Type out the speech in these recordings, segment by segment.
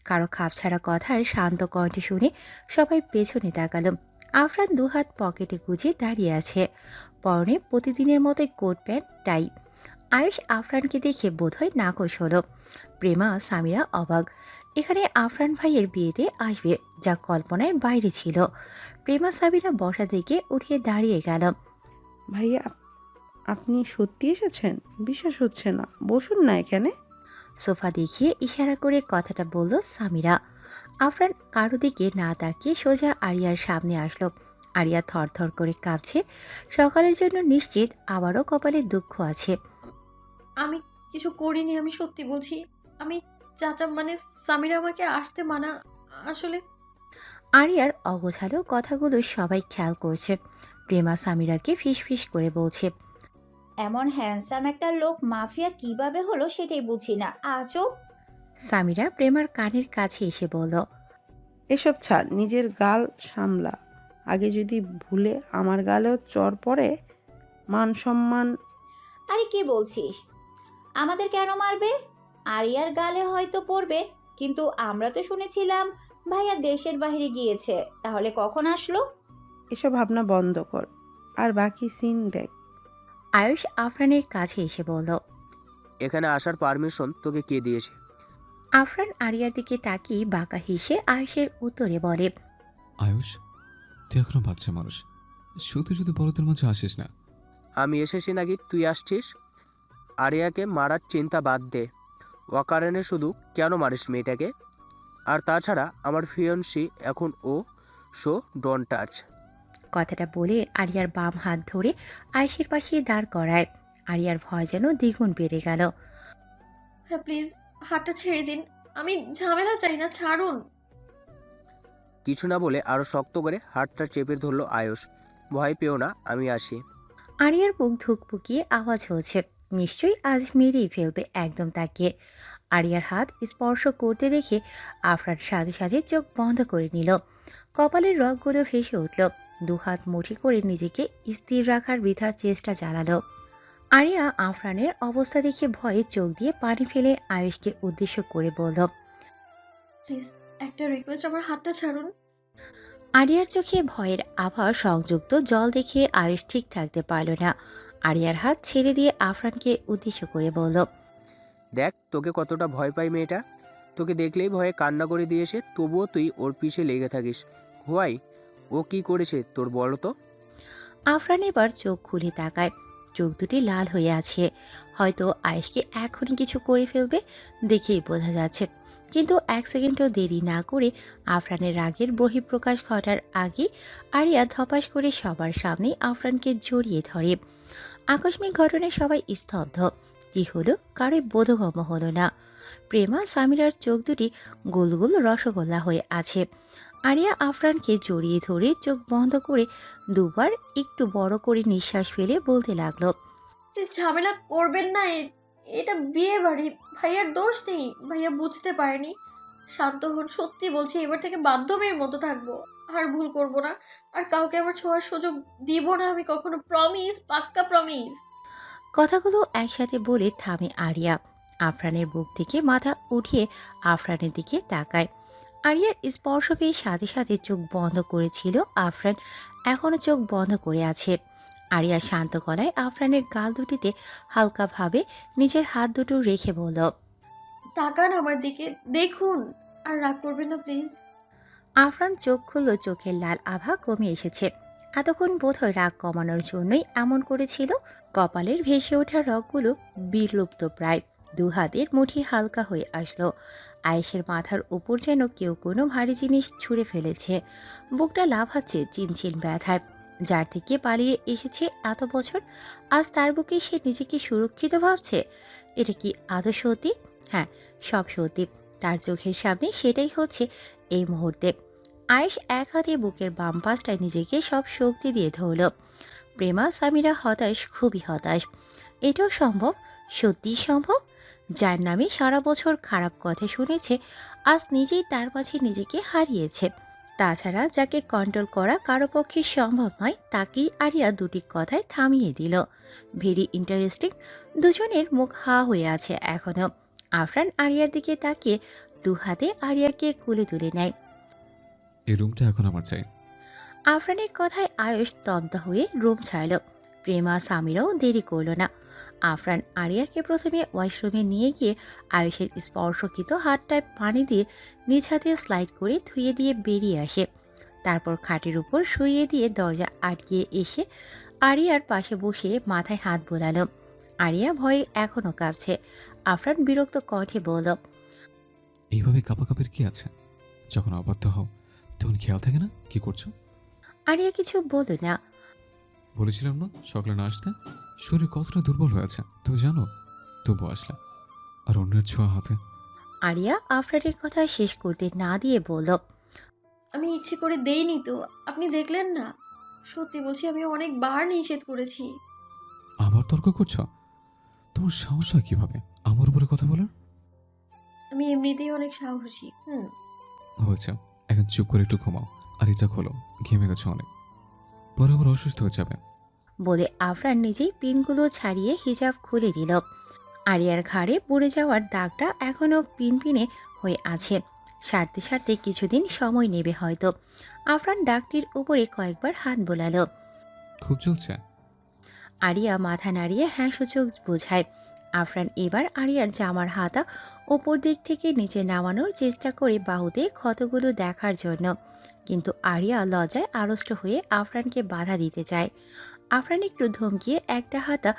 কারো খাপছাড়া কথার শান্ত কণ্ঠে শুনে সবাই পেছনে তাকালো। আফরান দুহাত পকেটে গুজে দাঁড়িয়ে আছে, পরনে প্রতিদিনের মতোই কোট প্যান্ট টাই। আয়ুষ আফরানকে দেখে বোধহয় নাখোশ হলো। প্রেমা সামিরা অবাক, এখানে আফরান ভাইয়ের বিয়েতে আসবে, যা কল্পনার বাইরে ছিল। প্রেমা সামিরা বসা থেকে উঠে দাঁড়িয়ে গেল। ভাইয়া, আপনি সত্যি এসেছেন? বিশ্বাস হচ্ছে না। বসুন না এখানে। সোফা দেখিয়ে ইশারা করে কথাটা বলল সামিরা। আফরান কারো দিকে না তাকিয়ে সোজা আরিয়ার সামনে আসলো। আরিয়া থরথর করে কাঁপছে। সকালের জন্য নিশ্চিত আবারও কপালে দুঃখ আছে। আমি কিছু করিনি, আমি সত্যি বলছি। আমি চাচা মানে সামিরা আমাকে আসতে মানা। আসলে আরিয়ার অগোছালো কথাগুলো সবাই খেয়াল করছে। প্রেমা সামিরাকে ফিসফিস করে বলছে। এমন হ্যান্ডসাম একটা লোক মাফিয়া কিভাবে হলো সেটাই বুঝি না আজও। সামিরা প্রেমার কানের কাছে এসে বলল। এসব ছাড়, নিজের গাল সামলা। আগে যদি ভুলে আমার গালেও চর পড়ে, মান সম্মান। আরে কি বলছিস? আমাদের কেন মারবে? আরিয়ার গালে হয়তো পড়বে, কিন্তু আমরা তো শুনেছিলাম ভাইয়া দেশের বাইরে গিয়েছে। তাহলে কখন আসলো? এসব ভাবনা বন্ধ কর, আর বাকি সিন দেখ। আয়ুষ আফরানের কাছে এসে বলল। এখানে আসার পারমিশন তোকে কে দিয়েছে? আফরান আরিয়ার দিকে তাকিয়ে বাঁকা হেসে আয়ুষের উত্তরে বলে। আয়ুষ, তুই এখনো বাচ্চা মানুষ, শুধু শুধু বড়দের মাঝে আসিস না। আমি এসেছি নাকি তুই আসছিস? আরিয়াকে মারার চিন্তা বাদ দে। অকারণে শুধু কেন মারিস মেয়েটাকে? আর তাছাড়া আমার ফিয়ন্সি এখন ও, সো ডোন্ট টাচ। কথাটা বলে আরিয়ার বাম হাত ধরে আয়ুষের পাশে দাঁড় করায়। আরিয়ার ভয় যেন দ্বিগুণ বেড়ে গেল। হ্যাঁ প্লিজ হাতটা ছেড়ে দিন, আমি ঝামেলা চাই না, ছাড়ুন। কিছু না বলে আরও শক্ত করে হাতটা চেপে ধরলো আয়ুষ। ভয় পেও না, আমি আসি। আরিয়ার বুক ধুকপুকিয়ে আওয়াজ হচ্ছে। নিশ্চয়ই আজ মেরেই ফেলবে একদম তাকিয়ে। আরিয়ার হাত স্পর্শ করতে দেখে আফরান সাথে সাথে চোখ বন্ধ করে নিল। কপালের রগগুলো ভেসে উঠল। দুহাত মুঠি করে নিজেকে স্থির রাখার বৃথা চেষ্টা চালালো। আরিয়া আফরানের অবস্থা দেখে ভয়ে চোখ দিয়ে পানি ফেলে আয়ুষকে উদ্দেশ্য করে বলল। প্লিজ একটা রিকোয়েস্ট, আমার হাতটা ছাড়ুন। আরিয়ার চোখে ভয়ের আভা সংযুক্ত জল দেখে আয়ুষ ঠিক থাকতে পারল না। আরিয়ার হাত ছেড়ে দিয়ে আফরানকে উদ্দেশ্য করে বলল। দেখ তোকে কতটা ভয় পাই মেয়েটা। তোকে দেখলেই ভয়ে কান্না করে দিয়েছে, তবুও তুই ওর পিছে লেগে থাকিস। হোয়াই? ও কি করেছে তোর বলো তো? আফরান এবার চোখ খুলে তাকায়। চোখ দুটি লাল হয়ে আছে। হয়তো আয়েশকে এখনই কিছু করে ফেলবে, দেখেই বোঝা যাচ্ছে। কিন্তু এক সেকেন্ডও দেরি না করে আফরানের রাগের বহিঃপ্রকাশ ঘটার আগে আরিয়া ধপাস করে সবার সামনে আফরানকে জড়িয়ে ধরে। আকস্মিক ঘটনায় সবাই স্তব্ধ। কি হলো কারোই বোধগম্য হলো না। প্রেমা সামিরার চোখ দুটি গোল গোল রসগোল্লা হয়ে আছে। আরিয়া আফরানকে জড়িয়ে ধরে চোখ বন্ধ করে দুবার একটু বড় করে নিঃশ্বাস ফেলে বলতে লাগলো। প্লিজ ঝামেলা করবেন না, এটা বিয়ে বাড়ি, ভাইয়ার দোষ নেই, ভাইয়া বুঝতে পারেনি। শান্ত হন, সত্যি বলছি, এবার থেকে বাধ্য মেয়ের মতো থাকবো। আর ভুল করব না, আর কাউকে আমার ছোঁয়ার সুযোগ দিব না আমি কখনো, প্রমিস, পাক্কা প্রমিস। কথাগুলো একসাথে বলে থামে আরিয়া। আফরানের বুক থেকে মাথা উঠিয়ে আফরানের দিকে তাকায়। আরিয়ার স্পর্শ পেয়ে সাথে সাথে চোখ বন্ধ করেছিল আফরান, এখনো চোখ বন্ধ করে আছে। আরিয়া শান্ত গলায় আফরানের গাল দুটিতে হালকাভাবে নিজের হাত দুটো রেখে বলল। তাকান আমার দিকে, দেখুন, আর রাগ করবেন না প্লিজ। আফরান চোখ খুলল, চোখের লাল আভা কমে এসেছে। এতক্ষণ বোধহয় রাগ কমানোর জন্যই এমন করেছিল। কপালের ভেসে ওঠা রগগুলো বিলুপ্ত প্রায়। দু হাতের মুঠি হালকা হয়ে আসলো। আয়েশের মাথার উপর যেন কেউ কোনো ভারী জিনিস ছুঁড়ে ফেলেছে। বুকটা লাফাচ্ছে চিনচিন ব্যথায়। যার থেকে পালিয়ে এসেছে এত বছর, আজ তার বুকে সে নিজেকে সুরক্ষিত ভাবছে। এটা কি আদৌ সত্যি? হ্যাঁ, সব সত্যি। তার চোখের সামনে সেটাই হচ্ছে এই মুহূর্তে। আয়েশ এক হাতে বুকের বাম পাশটায় নিজেকে সব শক্তি দিয়ে ধরল। প্রেমা সামিরা হতাশ, খুবই হতাশ। এটাও সম্ভব, সত্যিই সম্ভব। যার নামে সারা বছর খারাপ কথা শুনেছে, আজ নিজেই তার মাঝে নিজেকে হারিয়েছে। তাছাড়া যাকে কন্ট্রোল করা কারো পক্ষে সম্ভব নয়, তাকেই আরিয়া দুটি কথায় থামিয়ে দিল। Very interesting. দুজনের মুখ হা হয়ে আছে এখনো। আফরান আরিয়ার দিকে তাকিয়ে দু হাতে আরিয়াকে কোলে তুলে নেয়। এই রুমটা এখন আমার চাই। আফরানের কথায় আয়ুষ স্তব্ধ হয়ে রুম ছাড়ল। প্রেমা সামিরাও দেরি করল না। আফরান আরিয়াকে প্রথমে ওয়াশরুমে নিয়ে গিয়ে আয়ুষের স্পর্শকৃত হাতটায় পানি দিয়ে নিজ হাতে স্লাইড করে ধুয়ে দিয়ে বেরিয়ে আসে। তারপর খাটের উপর শুইয়ে দিয়ে দরজা আটকিয়ে এসে আরিয়ার পাশে বসে মাথায় হাত বোলালো। আরিয়া ভয়ে এখনও কাঁপছে। আফরান বিরক্ত কণ্ঠে বলল, এইভাবে কাপাকাপির কি আছে? যখন অবাধ্য হও তখন খেয়াল থাকে না কি করছো? আরিয়া কিছু বলল না। বলেছিলাম না সকালে না আসতে? শরীর কতটা দুর্বল হয়েছে তুমি জানো? তবু আসলে, আর অন্যের ছোঁয়া হাতে। আরিয়া আফরানের কথা শেষ করতে না দিয়ে বলল, আমি ইচ্ছে করে দেইনি তো, আপনি দেখলেন না। সত্যি বলছি, আমি অনেকবার নিষেধ করেছি। আবার তর্ক করছো? তোমার সাহস হয় কিভাবে আমার উপরে কথা বলার? আমি এমনিতেই অনেক সাহসী। হয়েছে, এখন চুপ করে একটু ঘুমাও। আর এটা খোলো, ঘেমে গেছো অনেক, পরে আবার অসুস্থ হয়ে যাবে। বলে আফরান নিজেই পিনগুলো ছাড়িয়ে হিজাব খুলে দিল। আরিয়ার ঘাড়ে পড়ে যাওয়ার দাগটা এখনও পিনপিনে হয়ে আছে। সারতে সারতে কিছুদিন সময় নেবে হয়তো। আফরান ডাকটির উপরে কয়েকবার হাত বোলালো। খুব চলছে? আরিয়া মাথা নাড়িয়ে হ্যাঁ সূচক বোঝায়। আফরান এবার আরিয়ার জামার হাতা ওপর দিক থেকে নিচে নামানোর চেষ্টা করে বাহুতে ক্ষতগুলো দেখার জন্য, কিন্তু আরিয়া লজ্জায় আড়ষ্ট হয়ে আফরানকে বাধা দিতে চায়। আফরান একটু ধমকিয়ে একটা হাতা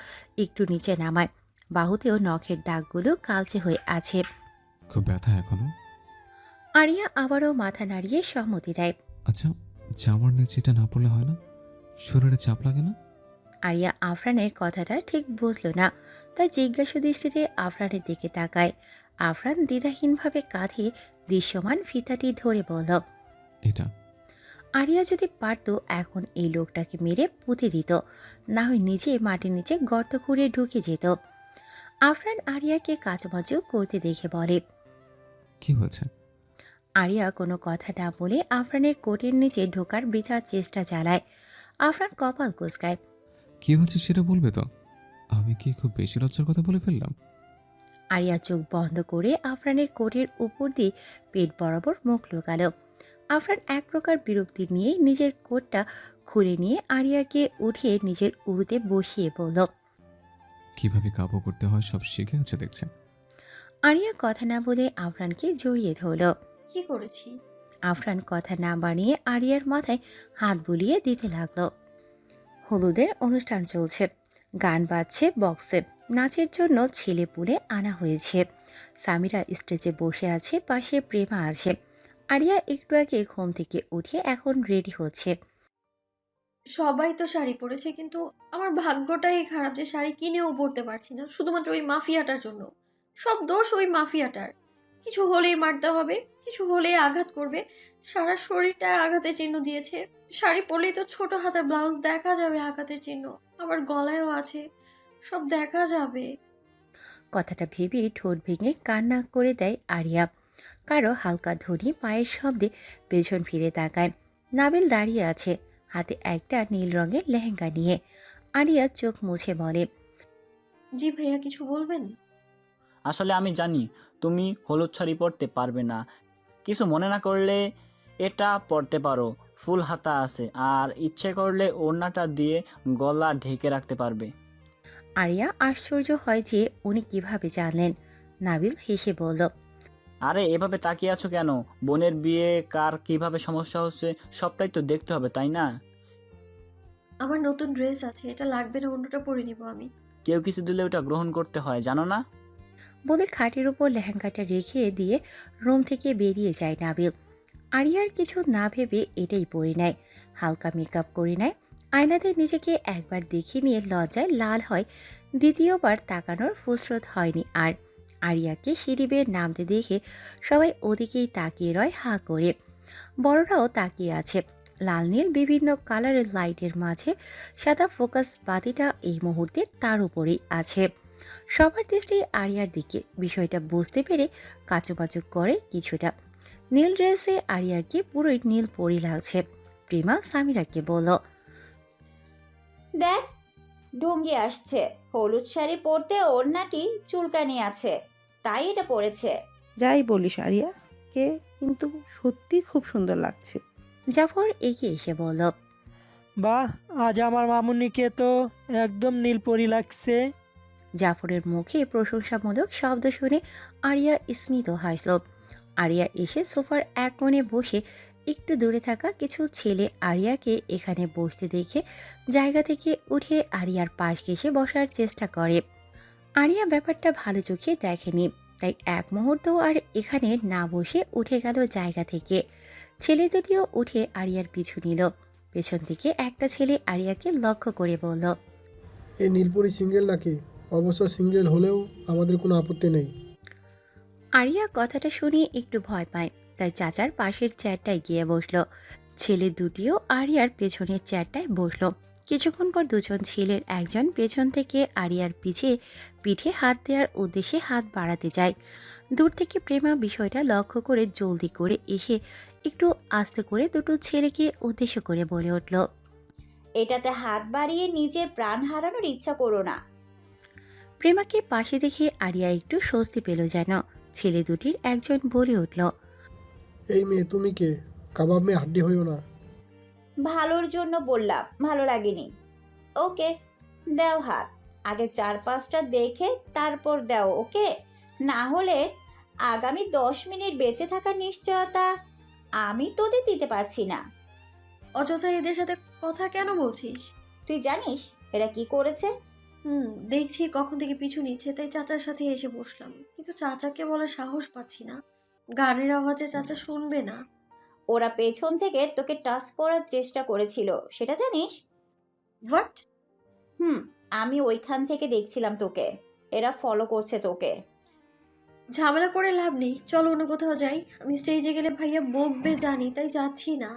একটু নিচে নামায়। বাহুতেও নখের দাগগুলো কালচে হয়ে আছে। খুব ব্যথা এখনো? আরিয়া আবারও মাথা নাড়িয়ে সম্মতি দেয়। আচ্ছা, জামার নিচে এটা না পড়লে হয় না? শরীরে চাপ লাগে না? আরিয়া আফরানের কথাটা ঠিক বুঝল না, তাই জিজ্ঞাসা দৃষ্টিতে আফরানের দিকে তাকায়। আফরান দ্বিধাহীনভাবে কাঁধে দৃশ্যমান ফিতাটি ধরে বলল, এটা। আরিয়া যদি পারত এখন এই লোকটাকে মেরে পুঁতে দিত, না হয় নিজে মাটির নিচে গর্ত করে ঢুকে যেত। আফরান আরিয়াকে কাচুমাচু করতে দেখে বলে। কি হয়েছে? আরিয়া কোনো কথা না বলে আফরানের কোটের নিচে ঢোকার বৃথা চেষ্টা চালায়। আফরান কপাল কুঁচকায়। কি হয়েছে সেটা বলবে তো? আমি কি খুব বেশি লজ্জার কথা বলে ফেললাম? আরিয়া চোখ বন্ধ করে আফরানের কোটের উপর দিয়ে পেট বরাবর মুখ লুকালো। আফরান এক প্রকার বিরক্তি নিয়ে নিজের কোটটা খুলে নিয়ে আরিয়াকে উঠিয়ে নিজের উড়ুতে বসিয়ে বলল, কিভাবে কাবু করতে হয় সব শিখে আছে দেখছে। আরিয়া কথা না বলে আফরানকে জড়িয়ে ধরল। কি করেছি? আফরান কথা না বানিয়ে আরিয়ার মাথায় হাত বুলিয়ে দিতে লাগলো। হলুদের অনুষ্ঠান চলছে, গান বাজছে বক্সে, নাচের জন্য ছেলে পুলে আনা হয়েছে। সামিরা স্টেজে বসে আছে, পাশে প্রেমা আছে। আরিয়া একটু আগে ঘুম থেকে উঠে এখন রেডি হচ্ছে। সবাই তো শাড়ি পরেছে, কিন্তু আমার ভাগ্যটাই খারাপ যে শাড়ি কিনেও পরতে পারছি না, শুধুমাত্র ওই মাফিয়াটার জন্য। সব দোষ ওই মাফিয়াটার। কিছু হলেই মারতে হবে, কিছু হলেই আঘাত করবে। সারা শরীরটা আঘাতের চিহ্ন দিয়েছে। শাড়ি পরলেই তো ছোট হাতের ব্লাউজ দেখা যাবে আঘাতের চিহ্ন, আবার গলায়ও আছে, সব দেখা যাবে। কথাটা ভেবে ঠোঁট ভেঙে কান্না করে দেয় আরিয়া। কারো হালকা ধ্বনি পায়ের শব্দে পেছন ফিরে তাকায়। নাবিল দাঁড়িয়ে আছে, হাতে একটা নীল রঙের লেহেঙ্গা নিয়ে। আরিয়া চোখ মুছে বলে, জি ভাইয়া, কিছু বলবেন? আসলে আমি জানি তুমি হলুদ শাড়ি পরতে পারবে না। কিছু মনে না করলে এটা পরতে পারো, ফুল হাতা আছে, আর ইচ্ছে করলে ওড়নাটা দিয়ে গলা ঢেকে রাখতে পারবে। আরিয়া আশ্চর্য হয় যে উনি কিভাবে জানলেন। নাবিল হেসে বলল, আরে এভাবে তাকিয়ে আছো কেন? বোনের বিয়ে কার কিভাবে সমস্যা হচ্ছে সবটাই তো দেখতে হবে, তাই না? আমার নতুন ড্রেস আছে, এটা লাগবে না, অন্যটা পরে নিব আমি। কেউ কিছু দিলে ওটা গ্রহণ করতে হয়, জানো না? বলে খাটের উপর লেহেঙ্গাটা রেখে দিয়ে রুম থেকে বেরিয়ে যায় নাবিল। আরিয়ার কিছু না ভেবে এটাই পরে নেয়, হালকা মেকআপ করে নেয়। আয়নাতে নিজেকে একবার দেখে নিয়ে লজ্জায় লাল হয়। দ্বিতীয়বার তাকানোর ফুসরত হয়নি আর। আরিয়াকে সিঁড়ি বেয়ে নামতে দেখে সবাই ওদিকেই তাকিয়ে রয় হাঁ করে। বড়রাও তাকিয়ে আছে। লাল নীল বিভিন্ন কালারের লাইটের মাঝে সাদা ফোকাস বাতিটা এই মুহূর্তে তার উপরেই আছে। সবার দৃষ্টি আরিয়ার দিকে। বিষয়টা বুঝতে পেরে কাচুমাচু করে কিছুটা। নীল ড্রেসে আরিয়াকে পুরোই নীল পরি লাগছে। প্রেমা সামিরাকে বলল, দেখ, ঢঙ্গি আসছে। হলুদ শাড়ি পরতে ওর নাকি চুলকানি আছে, তাই এটা পরেছে। যাই বলিস আরিয়া, কে কিন্তু সত্যি খুব সুন্দর লাগছে। জাফর এগিয়ে এসে বলল। বাহ, আজ আমার মামুনিকে তো একদম নীলপরি লাগছে। জাফরের মুখে প্রশংসামূলক শব্দ শুনে আরিয়া স্মিত হাসল। আরিয়া এসে সোফার এক কোণে বসে একটু দূরে থাকা কিছু ছেলে আরিয়াকে এখানে বসতে দেখে জায়গা থেকে উঠে আরিয়ার পাশ ঘেঁষে বসার চেষ্টা করে। আরিয়া ব্যাপারটা ভালো চোখে দেখেনি, তাই এক মুহূর্ত আর এখানে না বসে উঠে গেল জায়গা থেকে। ছেলে দুটিও উঠে আরিয়ার পিছু নিল। পেছন থেকে একটা ছেলে আরিয়াকে লক্ষ্য করে বলল। এই নীলপরি সিঙ্গেল নাকি? অবশ্য সিঙ্গেল হলেও আমাদের কোনো আপত্তি নেই। আরিয়া কথাটা শুনে একটু ভয় পায়, তাই চাচার পাশের চেয়ারটায় গিয়ে বসলো। ছেলে দুটিও আরিয়ার পেছনের চেয়ারটায় বসলো। কিছুক্ষণ পর দুজন ছেলের একজন পেছন থেকে আরিয়ার পিঠে হাত দেওয়ার উদ্দেশ্যে হাত বাড়াতে যায়। দূর থেকে প্রেমা বিষয়টা লক্ষ্য করে জলদি করে এসে একটু আস্তে করে দুটো ছেলেকে উদ্দেশ্য করে বলে উঠল। এটাতে হাত বাড়িয়ে নিজের প্রাণ হারানোর ইচ্ছা করো না। প্রেমাকে পাশে দেখে আরিয়া একটু স্বস্তি পেল যেন। ছেলে দুটির একজন বলে উঠল। এই মেয়ে তুমি কে? কাবাব মেয়ে হাড্ডি হইও না। ভালোর জন্য বললাম, ভালো লাগেনি। ওকে, দাও হাত। আগে 4-5টা দেখে তারপর দাও, ওকে? না হলে আগামী 10 মিনিট বেঁচে থাকার নিশ্চয়তা আমি তোদের দিতে পারছি না। অযথা এদের সাথে কথা কেন বলছিস? তুই জানিস এরা কি করেছে? দেখছি কখন থেকে পিছু নিচ্ছে, তাই চাচার সাথে এসে বসলাম। কিন্তু চাচাকে বলার সাহস পাচ্ছি না, গানের আওয়াজে চাচা শুনবে না। ওরা পেছন থেকে তোকে টাচ করার চেষ্টা করেছিল, সেটা জানিস? হোয়াট? আমি ওইখান থেকে দেখছিলাম তোকে। এরা ফলো করছে তোকে। ঝামেলা করে লাভ নেই, চলো অন্য কোথাও যাই। আমি স্টেজে গেলে ভাইয়া বকবে জানি, তাই যাচ্ছি না।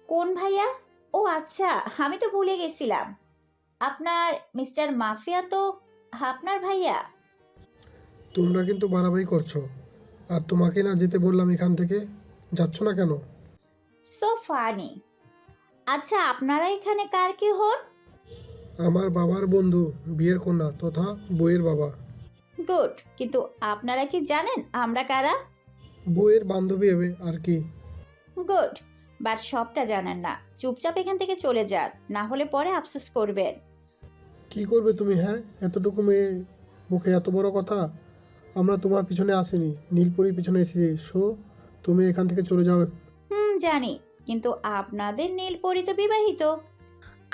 কোন ভাইয়া? ও আচ্ছা, আমি তো ভুলে গেছিলাম। আপনার মিস্টার মাফিয়া তো আপনার ভাইয়া। তোমরা কিন্তু বাড়াবাড়ি করছো। আর তোমাকে না যেতে বললাম এখান থেকে, যাচ্ছ না কেন? So funny. আচ্ছা, আপনারা এখানে কার কি হন? আমার বাবার বন্ধু, বিয়ের কন্যা তথা বইয়ের বাবা। গুড, কিন্তু আপনারা কি জানেন আমরা কারা? বইয়ের বান্ধবী হবে আর কি। গুড, বাট সবটা জানেন না। চুপচাপ এখান থেকে চলে যান, না হলে পরে আফসোস করবেন। কি করবে তুমি? হ্যাঁ, এতটুকু মেয়ে মুখে এত বড় কথা। আমরা তোমার পিছনে আসিনি, নীলপরির পিছনে এসেছি। তুমি এখান থেকে চলে যাও। জানি, কিন্তু আপনাদের নীলপরি তো বিবাহিত।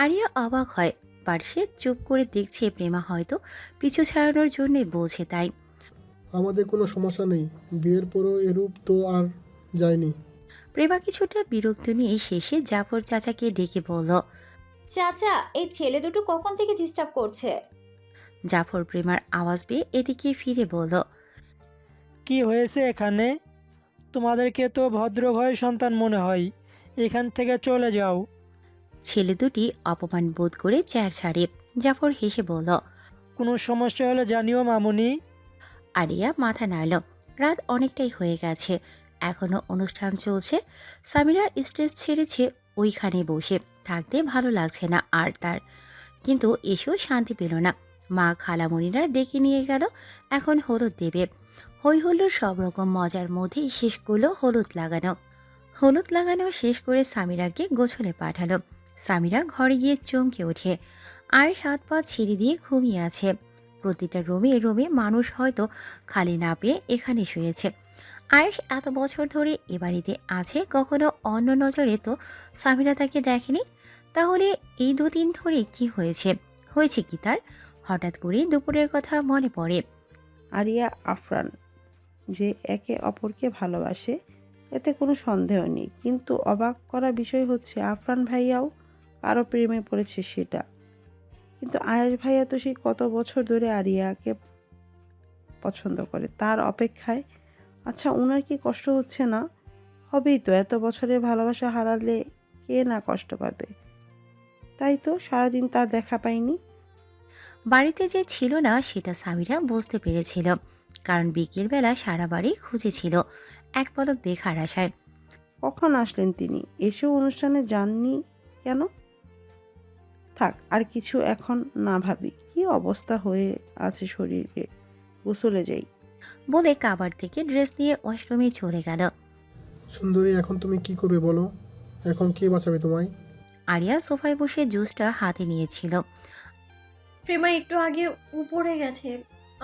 আরিয়া অবাক হয়, পার্শ্বে চুপ করে দেখছে প্রেমা হয়তো পিছু ছাড়ানোর জন্যই বলছে তাই। আমাদের কোনো সমস্যা নেই, বিয়ের পরও এরূপ তো আর যায়নি। প্রেমা কিছুটা বিরক্ত নিয়ে শেষে জাফর চাচাকে ডেকে বলল। চাচা, এই ছেলে দুটো কখন থেকে ডিস্টার্ব করছে? জাফর প্রেমার আওয়াজ পেয়ে এদিকে ফিরে বলল। কি হয়েছে এখানে? তোমাদেরকে তো ভদ্রঘরের সন্তান মনে হয়, এখান থেকে চলে যাও। ছেলে দুটি অপমান বোধ করে চেয়ার ছাড়ে। জাফর হেসে বলল। কোনো সমস্যা হলে জানিও মামুনি। আরিয়া মাথা নাড়ল। রাত অনেকটাই হয়ে গেছে, এখনো অনুষ্ঠান চলছে। সামিরা স্টেজ ছেড়েছে, ওইখানে বসে থাকতে ভালো লাগছে না আর তার। কিন্তু এসেও শান্তি পেল না। মা খালামণিরা ডেকে নিয়ে গেল, এখন হলুদ দেবে। হই হুল্লোড় সব রকম মজার মধ্যেই শেষ করলো হলুদ লাগানো শেষ করে সামিরাকে গোছলে পাঠালো। সামিরা ঘরে গিয়ে চমকে ওঠে। আর হাত পা ছিঁড়ে দিয়ে ঘুমিয়ে আছে। প্রতিটা রুমে রুমে মানুষ হয়তো খালি না পেয়ে এখানে শুয়েছে। আয়েশ এত বছর ধরে এ বাড়িতে আছে, কখনো অন্য নজরে তো সামিরা তাকে দেখেনি। তাহলে এই 2 দিন ধরে কি হয়েছে কি তার? হঠাৎ করে দুপুরের কথা মনে পড়ে। আরিয়া আফরান যে একে অপরকে ভালোবাসে, এতে কোনো সন্দেহ নেই। কিন্তু অবাক করা বিষয় হচ্ছে আফরান ভাইয়াও কারো প্রেমে পড়েছে সেটা। কিন্তু আয়াস ভাইয়া তো সেই কত বছর ধরে আরিয়াকে পছন্দ করে, তার অপেক্ষায়। আচ্ছা, ওনার কি কষ্ট হচ্ছে না? হবেই তো, এত বছরের ভালোবাসা হারালে কে না কষ্ট পাবে। তাই তো সারাদিন তার দেখা পাইনি। বাড়িতে যে ছিল না সেটা সামিরা বুঝতে পেরেছিল, কারণ বিকেলবেলা সারা বাড়ি খুঁজেছিল এক পলক দেখার আশায়। কখন আসলেন তিনি? এসেও অনুষ্ঠানে যাননি কেন? থাক, আর কিছু এখন না ভাবি। কি অবস্থা হয়ে আছে শরীরে, গোসলে যাই। বলে কাবার থেকে ড্রেস নিয়ে ওয়াশরুমে চলে গেল। সুন্দরী, এখন তুমি কি করবে বলো? এখন কে বাঁচাবে তোমায়? আরিয়া সোফায় বসে জুসটা হাতে নিয়েছিল। প্রেমা একটু আগে উপরে গেছে,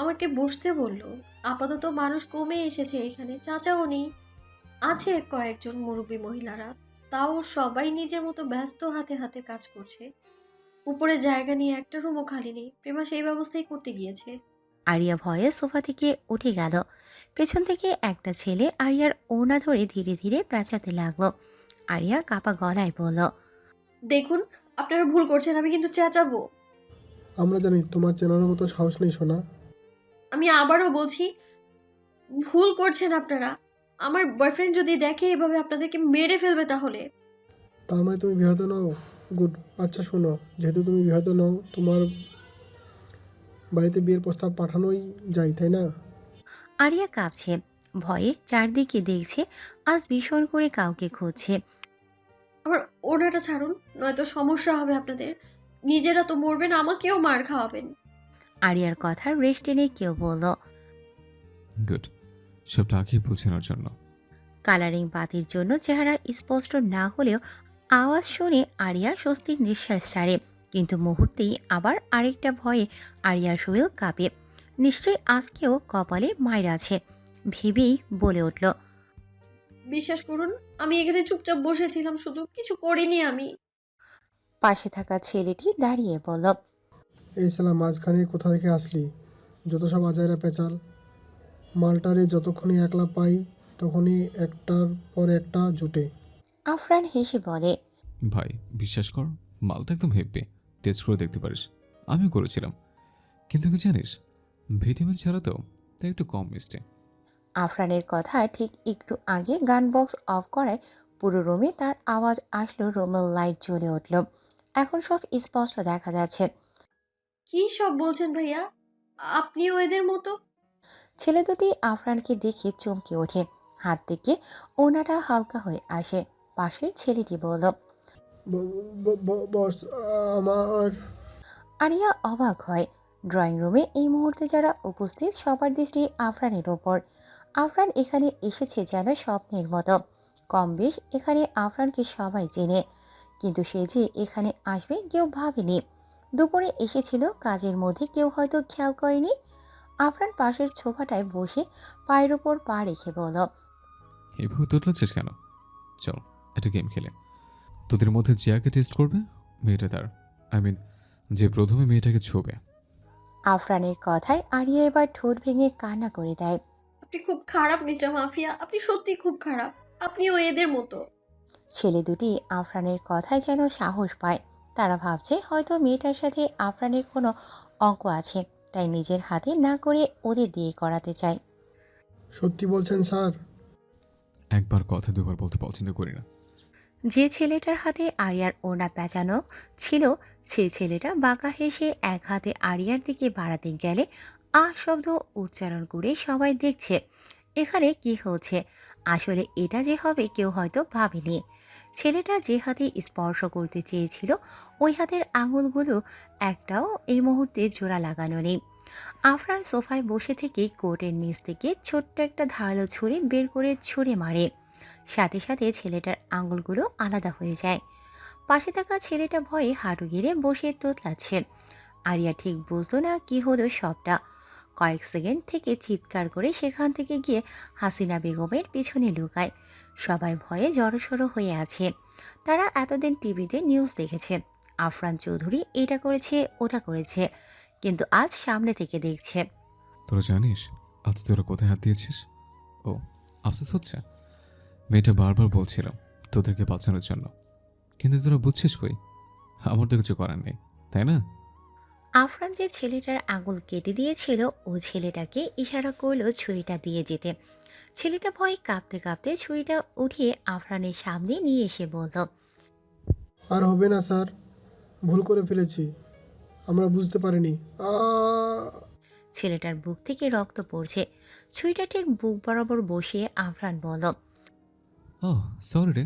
আমাকে বসতে বললো। আপাতত মানুষ কমে এসেছে এখানে, চাচাও নেই। আছে কয়েকজন মুরব্বী মহিলারা, তাও সবাই নিজের মতো ব্যস্ত, হাতে হাতে কাজ করছে। উপরে জায়গা নিয়ে একটা রুমও খালি নেই। প্রেমা সেই ব্যবস্থাই করতে গিয়েছে। আরিয়া ভয়ে সোফা থেকে উঠে গেল। পেছন থেকে একটা ছেলে আরিয়ার ওড়না ধরে ধীরে ধীরে পেঁচাতে লাগলো। আরিয়া কাপা গলায় বলল, দেখুন, আপনারা ভুল করছেন, আমি কিন্তু চেঁচাবো। আমরা জানি তোমার চেনার মতো সাহস নেই সোনা। আমি আবারও বলছি, ভুল করছেন আপনারা। আমার বয়ফ্রেন্ড যদি দেখে এভাবে আপনাদেরকে মেরে ফেলবে তাহলে। তার মানে তুমি বিবাহিত নও? গুড। আচ্ছা শোনো, যেহেতু তুমি বিবাহিত নও, তোমার বাড়িতে বিয়ের প্রস্তাব পাঠানোই যায়, তাই না? আরিয়া কাঁপছে, ভয়ে চারদিকে দেখছে, আজ ভীষণ করে কাউকে খুঁজছে। আমার ওড়নাটা ছাড়ুন, নয়তো সমস্যা হবে আপনাদের। নিজেরা তো মরবেন, আমাকেও মার খাওয়াবেন। আরিয়ার কথার রেশ টেনে কেউ বলল, গুড, সবটা আগেই বলছেন ওর জন্য। কালারিং বাতির জন্য চেহারা স্পষ্ট না হলেও আওয়াজ শুনে আরিয়া স্বস্তির নিঃশ্বাস ছাড়ে। কিন্তু মুহূর্তেই আবার আরেকটা ভয়ে আরিয়ার শরীর কাঁপে। নিশ্চয়ই আজকেও কপালে মায়ের আছে ভেবেই বলে উঠল, বিশ্বাস করুন, আমি এখানে চুপচাপ বসেছিলাম, শুধু কিছু করিনি আমি। পাশে থাকা ছেলেটি দাঁড়িয়ে বলল, এই শালা মাঝখানে কোথা থেকে আসলি? যত সব আজাইরা পেঁচাল। মালটারে যতক্ষণই একলা পাই তখনই একটার পর একটা জুটে। আফরান হেসে বলে, ভাই বিশ্বাস কর, মালটা একদম হেব্বে, টেস্ট করে দেখতে পারিস। আমিও করেছিলাম, কিন্তু কি জানিস, ভিটামিন ছাড়া তো তাই একটু কম মিষ্টি। আফরানের কথা ঠিক একটু আগে গান বক্স অফ করায় পুরো রুমে তার আওয়াজ আসলো। রুমের লাইট জ্বলে উঠল, এখন সব স্পষ্ট দেখা যাচ্ছে। কি সব বলছেন ভাইয়া? আপনিও এদের মতো? ছেলে দুটি আফরানকে দেখে চমকে ওঠে, হাত থেকে ওনাটা হালকা হয়ে আসে। পাশের ছেলেটি বলল, বস, আমার আরিয়া অবাক হয়। ড্রয়িং রুমে এই মুহূর্তে যারা উপস্থিত সবার দৃষ্টি আফরানের ওপর। আফরান এখানে এসেছে যেন স্বপ্নের মতো। কম বেশ এখানে আফরানকে সবাই চেনে, কিন্তু সে যে এখানে আসবে কেউ ভাবেনি। দুপুরে এসেছিল, কাজের মধ্যে কেউ হয়তো খেয়াল করেনি। আফরান পাশের সোফাটায় বসে পায়ের ওপর পা রেখে বলল, এভাবে তোতলাচ্ছিস কেন? চল একটা গেম খেলে। তোদের মধ্যে যে আগে টেস্ট করবে মেয়েটা তার, যে প্রথমে মেয়েটাকে ছোবে। আফরানের কথায় আরিয়া এবার ঠোঁট ভেঙে কান্না করে দেয়। আপনি খুব খারাপ মিস্টার মাফিয়া, আপনি সত্যি খুব খারাপ। আপনিও এদের মতো। ছেলে দুটি আফরানের কথায় যেন সাহস পায়। তারা ভাবছে হয়তো মেয়েটার সাথে আফরানের কোনো অঙ্ক আছে, তাই নিজের হাতে না করে ওদের দিয়ে করাতে চায়। সত্যি বলছেন স্যার? একবার কথা দুবার বলতে পছন্দ করি না। যে ছেলেটার হাতে আরিয়ার ওড়না পেঁচানো ছিল, সে ছেলেটা বাঁকা হেসে এক হাতে আরিয়ার দিকে বাড়াতে গেলে শব্দ উচ্চারণ করে সবাই দেখছে এখানে কি হচ্ছে। আসলে এটা যে হবে কেউ হয়তো ভাবেনি। ছেলেটা যে হাতে স্পর্শ করতে চেয়েছিল ওই হাতের আঙুলগুলো একটাও এই মুহূর্তে জোড়া লাগানো নেই। আফরান সোফায় বসে থেকেই কোটের নিচ থেকে ছোট্ট একটা ধারালো ছুরি বের করে ছুঁড়ে মারে। সাথে সাথে ছেলেটার আঙুলগুলো আলাদা হয়ে যায়। পাশে থাকা ছেলেটা ভয়ে হাঁটু গেড়ে বসে তোতলাচ্ছে। আরিয়া ঠিক বুঝলো না কি হলো সবটা। কয়েক সেকেন্ড থেকে চিৎকার করে সেখান থেকে গিয়ে হাসিনা বেগমের পিছনে লুকায়। সবাই ভয়ে জড়সড়ো হয়ে আছে। তারা এতদিন টিভিতে নিউজ দেখেছে আফরান চৌধুরী এটা করেছে ওটা করেছে, কিন্তু আজ সামনে থেকে দেখছে। তোরা জানিস আজ তোরা কোথায় হাত দিয়েছিস? ও, আফসোস হচ্ছে? মেয়েটা বারবার বলছিল তোদেরকে বাঁচানোর জন্য, কিন্তু তোরা বুঝছিস কই? আমার তো কিছু করার নেই, তাই না? আফরান যে ছেলেটার আঙুল কেটে দিয়েছিল ও ছেলেটাকে ইশারা করলো ছুরিটা দিয়ে যেতে। ছেলেটা ভয়ে কাঁপতে কাঁপতে ছুরিটা উঠিয়ে আফরানের সামনে নিয়ে এসে বলল, আর হবে না স্যার, ভুল করে ফেলেছি, আমরা বুঝতে পারিনি। ছেলেটার বুক থেকে রক্ত পড়ছে। ছুরিটা ঠিক বুক বরাবর বসিয়ে আফরান বলল, ও সরি রে,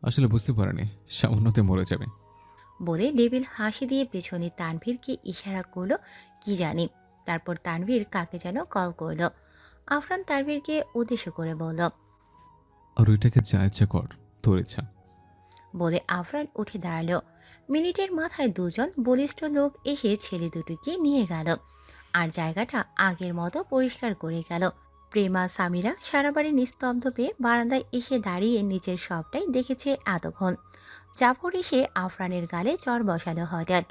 আসলে বুঝতে পারিনি, সামান্যতে মরে যাবে। বলে ডেভিল হাসি দিয়ে পেছনে তানভীরকে ইশারা করলো কি জানি। তারপর তানভীর কাকে যেন কল করলো। আফরান তানভীরকে উদ্দেশ্য করে বলল। আর ওইটাকে যা ইচ্ছা কর, তোর ইচ্ছা। বলে আফরান উঠে দাঁড়ালো। মিনিটের মাথায় দুজন বলিষ্ঠ লোক এসে ছেলে দুটোকে নিয়ে গেল আর জায়গাটা আগের মতো পরিষ্কার করে গেল। প্রেমা সামিরা সারা বাড়ি নিস্তব্ধ পেয়ে বারান্দায় এসে দাঁড়িয়ে নিচের সবটাই দেখেছে এতক্ষণ। জাফর এসে আফরানের গালে চড় বসালো হঠাৎ।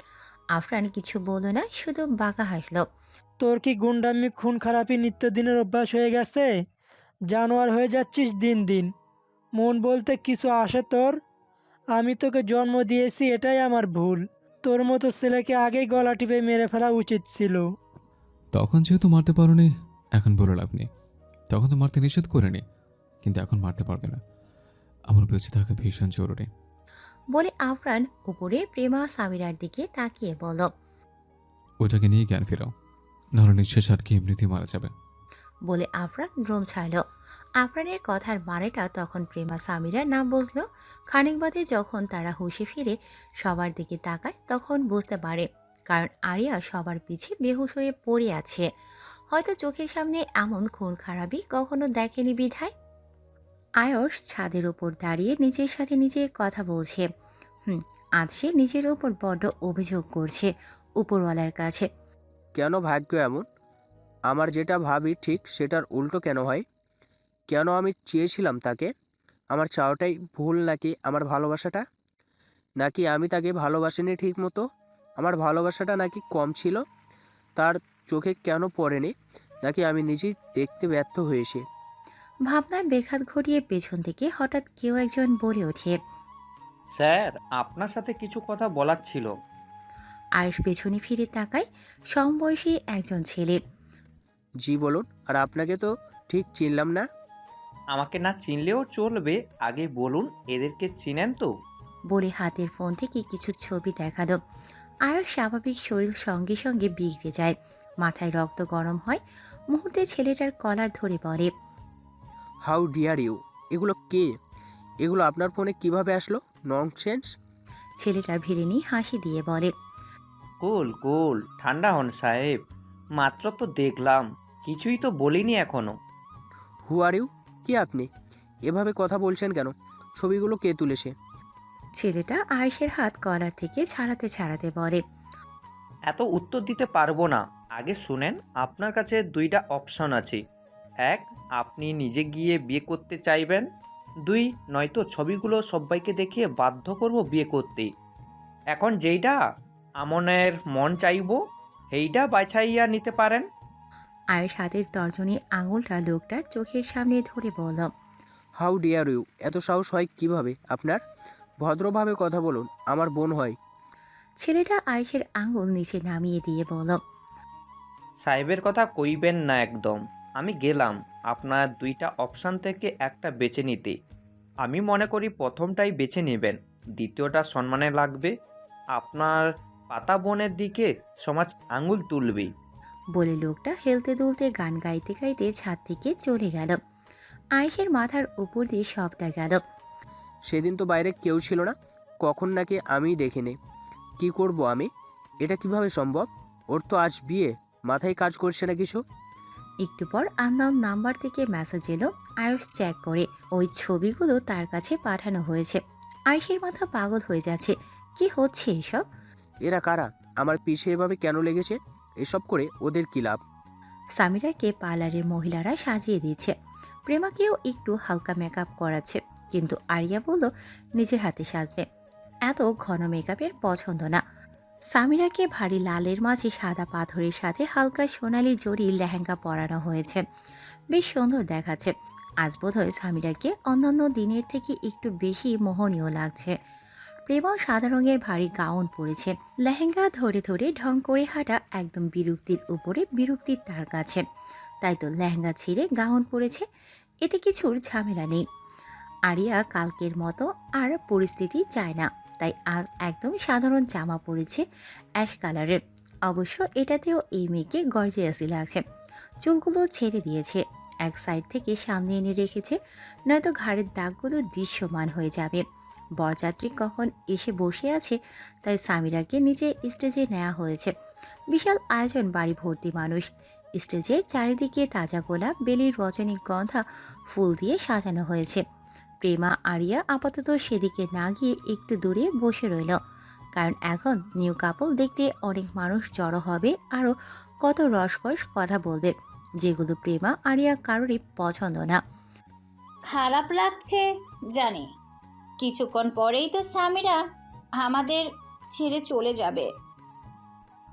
আফরান কিছু বলল না, শুধু বাঁকা হাসলো। তোর কি গুন্ডামি খুন খারাপি নিত্যদিনের অভ্যাস হয়ে গেছে? জানোয়ার হয়ে যাচ্ছিস দিন দিন। মন বলতে কিছু আসে তোর? আমি তোকে জন্ম দিয়েছি, এটাই আমার ভুল। তোর মতো ছেলেকে আগেই গলা টিপে মেরে ফেলা উচিত ছিল। তখন যেহেতু মারতে পারোনি, এখন বলে লাভ নেই। তখন তো মারতে নিষেধ করিনি, কিন্তু এখন মারতে পারবে না। আমার বেঁচে থাকা ভীষণ জরুরি। বলে আফরান উপরে প্রেমা সামিরার দিকে তাকিয়ে বলল। ওটাকে নিয়ে জ্ঞান ফেরাও, নাহলে নিঃশ্বাস আটকে এমনিতেই মারা যাবে। বলে আফরান ড্রোম ছাড়ল। আফরানের কথার মানেটা তখন প্রেমা সামিরা না বুঝলো। খানিক বাদে যখন তারা হুঁশে ফিরে সবার দিকে তাকায় তখন বুঝতে পারে, কারণ আরিয়া সবার পিছে বেহুশ হয়ে পড়ে আছে। হয়তো চোখের সামনে এমন খুন খারাপই কখনো দেখেনি বিধায়। আয়স ছাদের উপর দাঁড়িয়ে নিজের সাথে নিজে কথা বলছে। আজ সে নিজের ওপর বড্ড অভিযোগ করছে উপরওয়ালার কাছে। কেন ভাগ্য এমন? আমার যেটা ভাবি ঠিক সেটার উল্টো কেন হয়? কেন আমি চেয়েছিলাম তাকে? আমার চাওয়াটাই ভুল নাকি আমার ভালোবাসাটা? নাকি আমি তাকে ভালোবাসিনি ঠিক মতো? আমার ভালোবাসাটা নাকি কম ছিল? তার চোখে কেন পড়েনি? নাকি আমি নিজেই দেখতে ব্যর্থ হয়েছি? ভাবনার বেঘাত ঘটিয়ে পেছন থেকে হঠাৎ কেউ একজন বলে ওঠে। স্যার, আপনার সাথে কিছু কথা বলার ছিল। আয়ুষ পেছনে ফিরে তাকায়। সমবয়সী একজন ছেলে। জি বলুন। আর আপনাকে তো ঠিক চিনলাম না। আমাকে না চিনলেও চলবে, আগে বলুন এদেরকে চিনেন তো? বলে হাতের ফোন থেকে কিছু ছবি দেখালো। আয়ুষ স্বাভাবিক শরীর সঙ্গে সঙ্গে বিগড়ে যায়, মাথায় রক্ত গরম হয়। মুহূর্তে ছেলেটার কলার ধরে বলে। How dare you! এগুলো কে? এগুলো আপনার ফোনে কিভাবে আসলো? ননসেন্স! ছেলেটা ভিড়িনি হাসি দিয়ে বলে। কুল কুল, ঠান্ডা হন সাহেব। মাত্র তো দেখলাম, কিছুই তো বলিনি এখনো। হু আর ইউ? কে আপনি? এভাবে কথা বলছেন কেন? ছবিগুলো কে তুলেছে? ছেলেটা আয়ুষের হাত কলার থেকে ছাড়াতে ছাড়াতে বলে। এত উত্তর দিতে পারবো না, আগে শুনেন। আপনার কাছে দুইটা অপশন আছে। এক, আপনি নিজে গিয়ে বিয়ে করতে চাইবেন। দুই, নয়তো ছবিগুলো সবাইকে দেখিয়ে বাধ্য করব বিয়ে করতে। এখন যেইটা আমনের মন চাইবো সেইটা বাছাইয়া নিতে পারেন। আয়ুষ হাতের তর্জনী আঙুলটা লোকটার চোখের সামনে ধরে বলল। How dare you! এত সাহস হয় কিভাবে আপনার? ভদ্রভাবে কথা বলুন, আমার বোন হয়। ছেলেটা আয়ুষের আঙুল নিচে নামিয়ে দিয়ে বলল। সাহেবের কথা কইবেন না একদম। আমি গেলাম আপনার দুইটা অপশান থেকে একটা বেছে নিতে। আমি মনে করি প্রথমটাই বেছে নেবেন, দ্বিতীয়টা সম্মানে লাগবে। আপনার পাতা বোনের দিকে সমাজ আঙুল তুলবে। বলে লোকটা হেলতে দুলতে গান গাইতে গাইতে ছাদ থেকে চলে গেল। আয়েশের মাথার উপর দিয়ে সবটা গেল। সেদিন তো বাইরে কেউ ছিল না, কখন নাকি আমিই দেখিনি। কি করব আমি? এটা কিভাবে সম্ভব? ওর তো আজ বিয়ে, মাথায় কাজ করছে না কিছু। একটু পর আননোন নাম্বার থেকে মেসেজ এলো। আয়ুষ চেক করে ওই ছবিগুলো তার কাছে পাঠানো হয়েছে। আয়েশের মাথা পাগল হয়ে যাচ্ছে। কি হচ্ছে এসব? এরা কারা? আমার পিছে এভাবে কেন লেগেছে? এসব করে ওদের কি লাভ? সামিরাকে পার্লারের মহিলারা সাজিয়ে দিচ্ছে। প্রেমাকেও একটু হালকা মেকআপ করাচ্ছে, কিন্তু আরিয়া বলল নিজের হাতে সাজবে। এত ঘন মেকআপের পছন্দ না। সামিরাকে ভারী লালের মাঝে সাদা পাথরের সাথে হালকা সোনালি জড়ি লেহেঙ্গা পরানো হয়েছে। বেশ সুন্দর দেখাচ্ছে। আজ বোধহয় সামিরাকে অন্যান্য দিনের থেকে একটু বেশি মোহনীয় লাগছে। প্রেমাও সাদা রঙের ভারী গাউন পরেছে। লেহেঙ্গা ধরে ধরে ঢং করে হাঁটা একদম বিরক্তির উপরে বিরক্তির তার কাছে। তাই তো লেহেঙ্গা ছিঁড়ে গাউন পরেছে, এতে কিছুর ঝামেলা নেই। আরিয়া কালকের মতো আর পরিস্থিতি চায় না, তাই আজ একদম সাধারণ জামা পরেছে অ্যাশ কালারের। অবশ্য এটাতেও এই মেয়েকে গর্জিয়াসই লাগছে। চুলগুলো ছেড়ে দিয়েছে, এক সাইড থেকে সামনে এনে রেখেছে, নয়তো ঘাড়ের দাগগুলো দৃশ্যমান হয়ে যাবে। বরযাত্রী কখন এসে বসে আছে, তাই সামিরাকে নিচে স্টেজে নেওয়া হয়েছে। বিশাল আয়োজন, বাড়ি ভর্তি মানুষ। স্টেজের চারিদিকে তাজা গোলাপ, বেলির রজনীগন্ধা ফুল দিয়ে সাজানো হয়েছে। প্রেমা আরিয়া আপাতত সেদিকে না গিয়ে একটু দূরে বসে রইল, কারণ এখন নিউ কাপল দেখতে অনেক মানুষ জড়ো হবে, আরও কত রসকস কথা বলবে, যেগুলো প্রেমা আরিয়া কারোরই পছন্দ না। খারাপ লাগছে জানি, কিছুক্ষণ পরেই তো সামিরা আমাদের ছেড়ে চলে যাবে।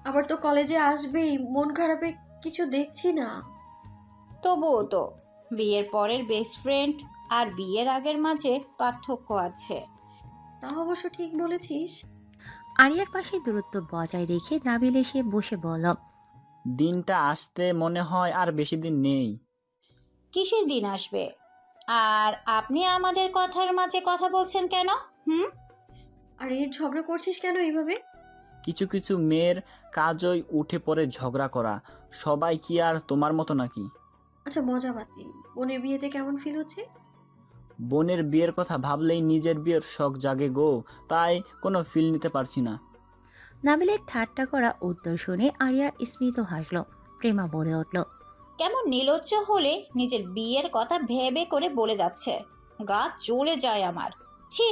আবার তো কলেজে আসবেই, মন খারাপে কিছু দেখছি না। তবুও তো বিয়ের পরের বেস্ট ফ্রেন্ড আর বিয়ের আগের মাঝে পার্থক্য আছে। তা অবশ্য ঠিক বলেছিস। আরিয়ার পাশে দূরত্ব বজায় রেখে নাবিল এসে বসে বলল, দিনটা আসতে মনে হয় আর বেশি দিন নেই। কিসের দিন আসবে? আর আপনি আমাদের কথার মাঝে কথা বলছেন কেন? আরে ঝগড়া করছিস কেন এইভাবে? কিছু কিছু মেয়ের কাজই উঠে পড়ে ঝগড়া করা। সবাই কি আর তোমার মতো নাকি? আচ্ছা মজা বাতি, বোনের বিয়েতে কেমন ফিল হচ্ছে? বোনের বিয়ের কথা ভাবলেই নিজের বিয়ের শখ জাগে গো, তাই কোনো ফিল নিতে পারছি না। নাবিলের ঠাট্টা করা উত্তর শুনে আরিয়া স্মিত হাসল। প্রেমা বলে উঠল, কেমন নির্লজ্জ হলে নিজের বিয়ের কথা ভেবে করে বলে যাচ্ছে, গা জ্বলে যায় আমার। ছি,